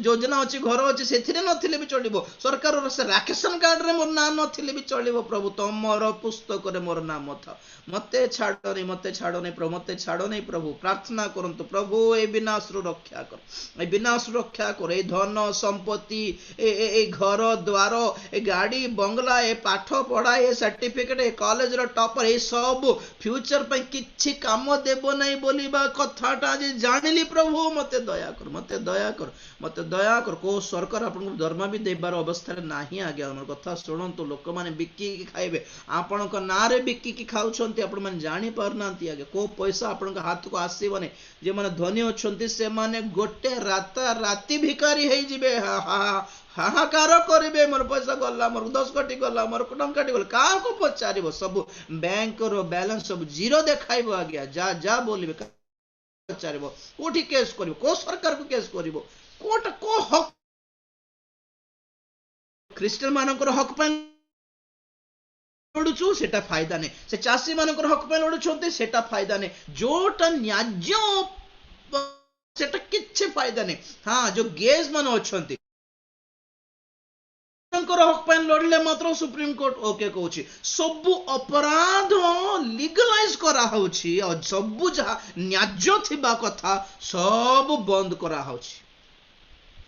योजना अछि घर अछि सेथिरे नथिले भी चलिबो सरकार राशन कार्ड रे मोर नाम नथिले भी चलिबो प्रभु तमर पुस्तक रे मोर नाम था मते छाड़ो नहीं प्रभु मते छाड़ो नहीं प्रभु प्रार्थना करंतु प्रभु ए विनाश रु रक्षा कर ए विनाश रक्षा कर ए धन संपत्ति ए घर द्वार ए गाड़ी बंगला ए पाठ पढ़ा ए सर्टिफिकेट ए कॉलेज रो टॉपर ए सब फ्यूचर पे किछि काम देबो नहीं बोलिबा कथाटा जे जानिली प्रभु मते दया कर मते दया कर मते दया कर को सरकार आपन धर्म भी देबार अवस्था रे नाही आगे हमर कथा सुनंतु लोक माने बिक्की की खाइबे आपन को नारे बिक्की की खाउछंती आपण माने जानि पारनांती आगे को पैसा आपन को हाथ को आसीबने जे माने धनी अछंती से माने गोटे राती भिखारी हेई जिबे हाहाकार करेंगे मोर पैसा गला मोर 10 कोटी गला मोर टंकाटी गला क्या को पचार सब बैंक रो बैलेंस सब जीरो देखाइबो आज्ञा जा जा बोलिबे पचार कोठी केस करिवो को सरकार को केस करिवो कोट को हक क्रिश्चियन मानकर हक पे लड़ुचु सेटा फायदा नहीं से चाषी मानकर हक पे लड़ुछंते सेटा फायदा नहीं जोटा न्याज्य सेटा किछि फायदा नहीं हाँ जो गेज मान अछंती हक पैन लड़ले मात्र सुप्रीम कोर्ट ओके कहूँ सबु अपराध लीगलाइज करा और सबु जहाँ न्याज्य थिबा कथा सब बंद करा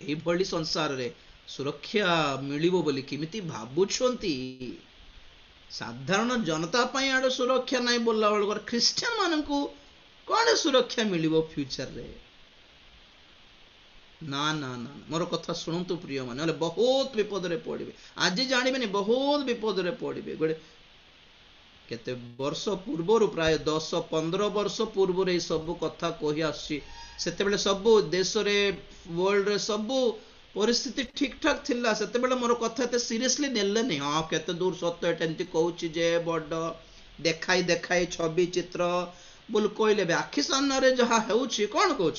एई भली संसार रे सुरक्षा मिलिबो बोली किमिति भाबुछंती साधारण जनता पई आड़ सुरक्षा नहीं बोलला बेल ख्रिस्टियन मानकू कौन सुरक्षा मिलिबो फ्यूचर रे ना ना ना मोर कथा शुणु प्रिय मान बहुत विपद रे पड़े आज जानवे बहुत विपद रे पड़े गोटे केते वर्ष पूर्वर प्राय 10-15 वर्ष पूर्व सब कथा कही आसते सब देश रे वर्ल्ड रे सब परिस्थिति ठीक ठाक थिला से मोर कथा एते सीरियसली नेले नहीं हाँ केते दूर सत्य एमती कहूँ जे बड़ देखाई देखाई छवि चित्र बोल कहले आखि सामने जहाँ होउछि कौन कहूँ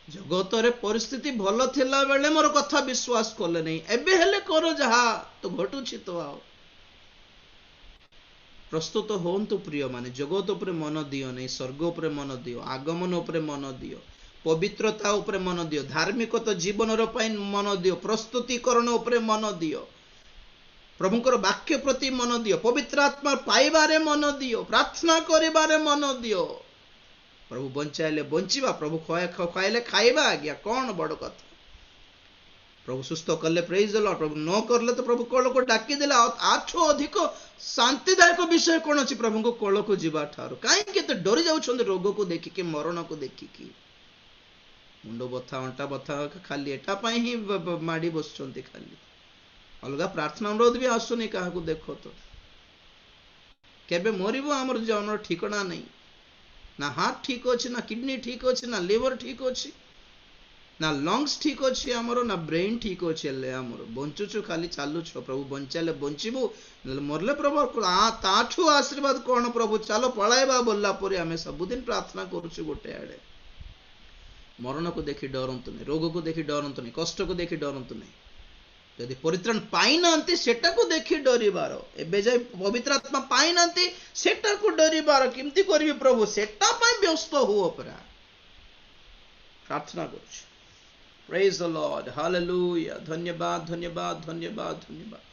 जगत रे परिस्थिति भल थिला बेले मोर कथा विश्वास कले नहीं एबे हेले कर जहा तो घटुछि तो आओ प्रस्तुत होंतु प्रिय माने जगत उपरे मन दियो नहीं स्वर्ग उपरे मन दियो आगमन उपरे मन दियो पवित्रता उपरे मन दियो धार्मिकता जीवन रो पई मन दियो प्रस्तुतिकरण उपरे मन दियो प्रभुकर वाक्य प्रति मन दियो पवित्र आत्मा पाइबारे मन दियो प्रार्थना करिबारे मन दियो प्रभु बंचाइले बंचिबा प्रभु खाइले खाइबा आज्ञा कौन बड़ कथा प्रभु सुस्थ कले प्रेज द लॉर्ड प्रभु न करले तो प्रभु कोल को डाकी देला आठो अधिक शांतिदायक विषय कौन अछि प्रभु को कोल को जीवा ठारो काई के तो डरी जाउछन रोग को देखि के मरण को देखि की मुंडो बथा अंटा बथा खाली एटा पई ही माडी बसछंती खाली अलगा प्रार्थना अनुरोध भी आसुनी काहा को देखो तो केबे मरिबो हमर जन ठिकाना नहीं ना हार्ट ठीक अच्छे ना किडनी ठीक अच्छे ना लिवर ठीक अच्छे ना लंग्स ठीक अच्छे आमर ना ब्रेन ठीक अच्छे आमर बंचुचु खाली चालुछ प्रभु बंचाले बंचबू मरले प्रभु ताठू आशीर्वाद कौन प्रभु चलो पलाइबा बोलला परे आमे सबुदिन प्रार्थना करूछु गोटे आड़े मरण को देखी डरंतु नहीं, रोग को देखी डरंतु नहीं, कष्ट को देखी डरंतु नहीं। यदि परित्राण पाई नांती सेटा को देखी डरिबार, एबे जाय पवित्र आत्मा पाई नांती सेटा को डरिबार केमती करबी प्रभु सेटा पाई व्यस्त हुओ परा। प्रार्थना करूँ। Praise the Lord, hallelujah. धन्यवाद धन्यवाद धन्यवाद धन्यवाद।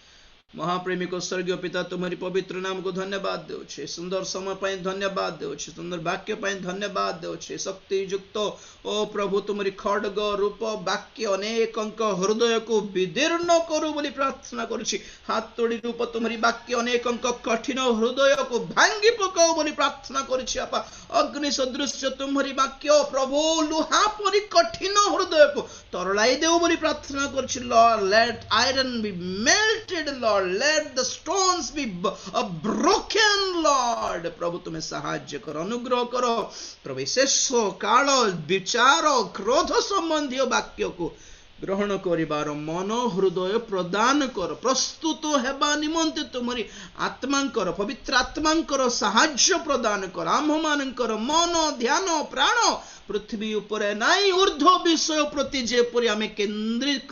महाप्रेमी को स्वर्गीय पिता तुम्हारी पवित्र नाम को धन्यवाद देउछे, सुंदर समय पाई धन्यवाद देउछे, सुंदर वाक्य पाई धन्यवाद देउछे। शक्ति युक्त ओ प्रभु तुम्हारी खड्ग रूप वाक्य अनेक अंक हृदय को विदीर्ण करू बोली प्रार्थना करुछि। हाथ तोड़ी रूप तुम्हारी वाक्य अनेक अंक कठिन हृदय को भांगी पकाओ बोली प्रार्थना करुछि। आपा अग्नि सदृश तुम्हारी वाक्य प्रभु लुहा परी कठिन हृदय को तरलाई देउ बोली प्रार्थना करुछि। Lord let iron be melted, Lord let the stones be broken, Lord। प्रभु तुम्हें साहाय्य करो, अनुग्रह करो प्रभु। शेष काल विचार क्रोध संबंधी वाक्य को ग्रहण करिबार मन हृदय प्रदान कर, प्रस्तुत हेबा निमंते तुम्हारी आत्मांकर पवित्र आत्मांकर साहाय्य प्रदान कर। आम मानकर मन ध्यान प्राण पृथ्वी उपरे नाई ऊर्ध्व विषय प्रति जेपरि आमे केंद्रित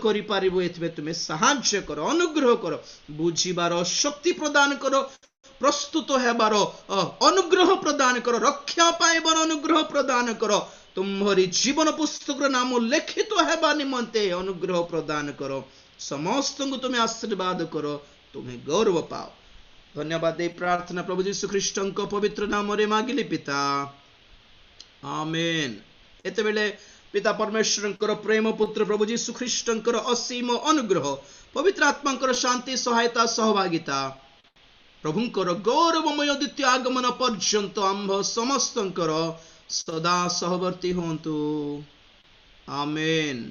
करि पारिबो एथिबे तुमे साहाय्य करो, अनुग्रह करो, बुझिबार शक्ति प्रदान करो, प्रस्तुत हेबार अनुग्रह प्रदान करो, रक्षा पाइबार अनुग्रह प्रदान करो, तुम्हारी जीवन पुस्तक नाम लिखित हेबा निमंते अनुग्रह प्रदान करो। समस्त को तुम्हें आशीर्वाद करो, तुम्हें गौरव पाओ। धन्यवाद दे प्रार्थना प्रभु यीशु ख्रीष्ट पवित्र नाम रे मागिली पिता, आमेन। एते बेले पिता परमेश्वर प्रेम पुत्र प्रभु यीशु ख्रीष्ट असीम अनुग्रह पवित्र आत्मा शांति सहायता सहभागिता प्रभुंकर गौरवमय द्वितीय आगमन पर्यंत आंभ समस्त सदा सहवर्ती होंतु, आमेन।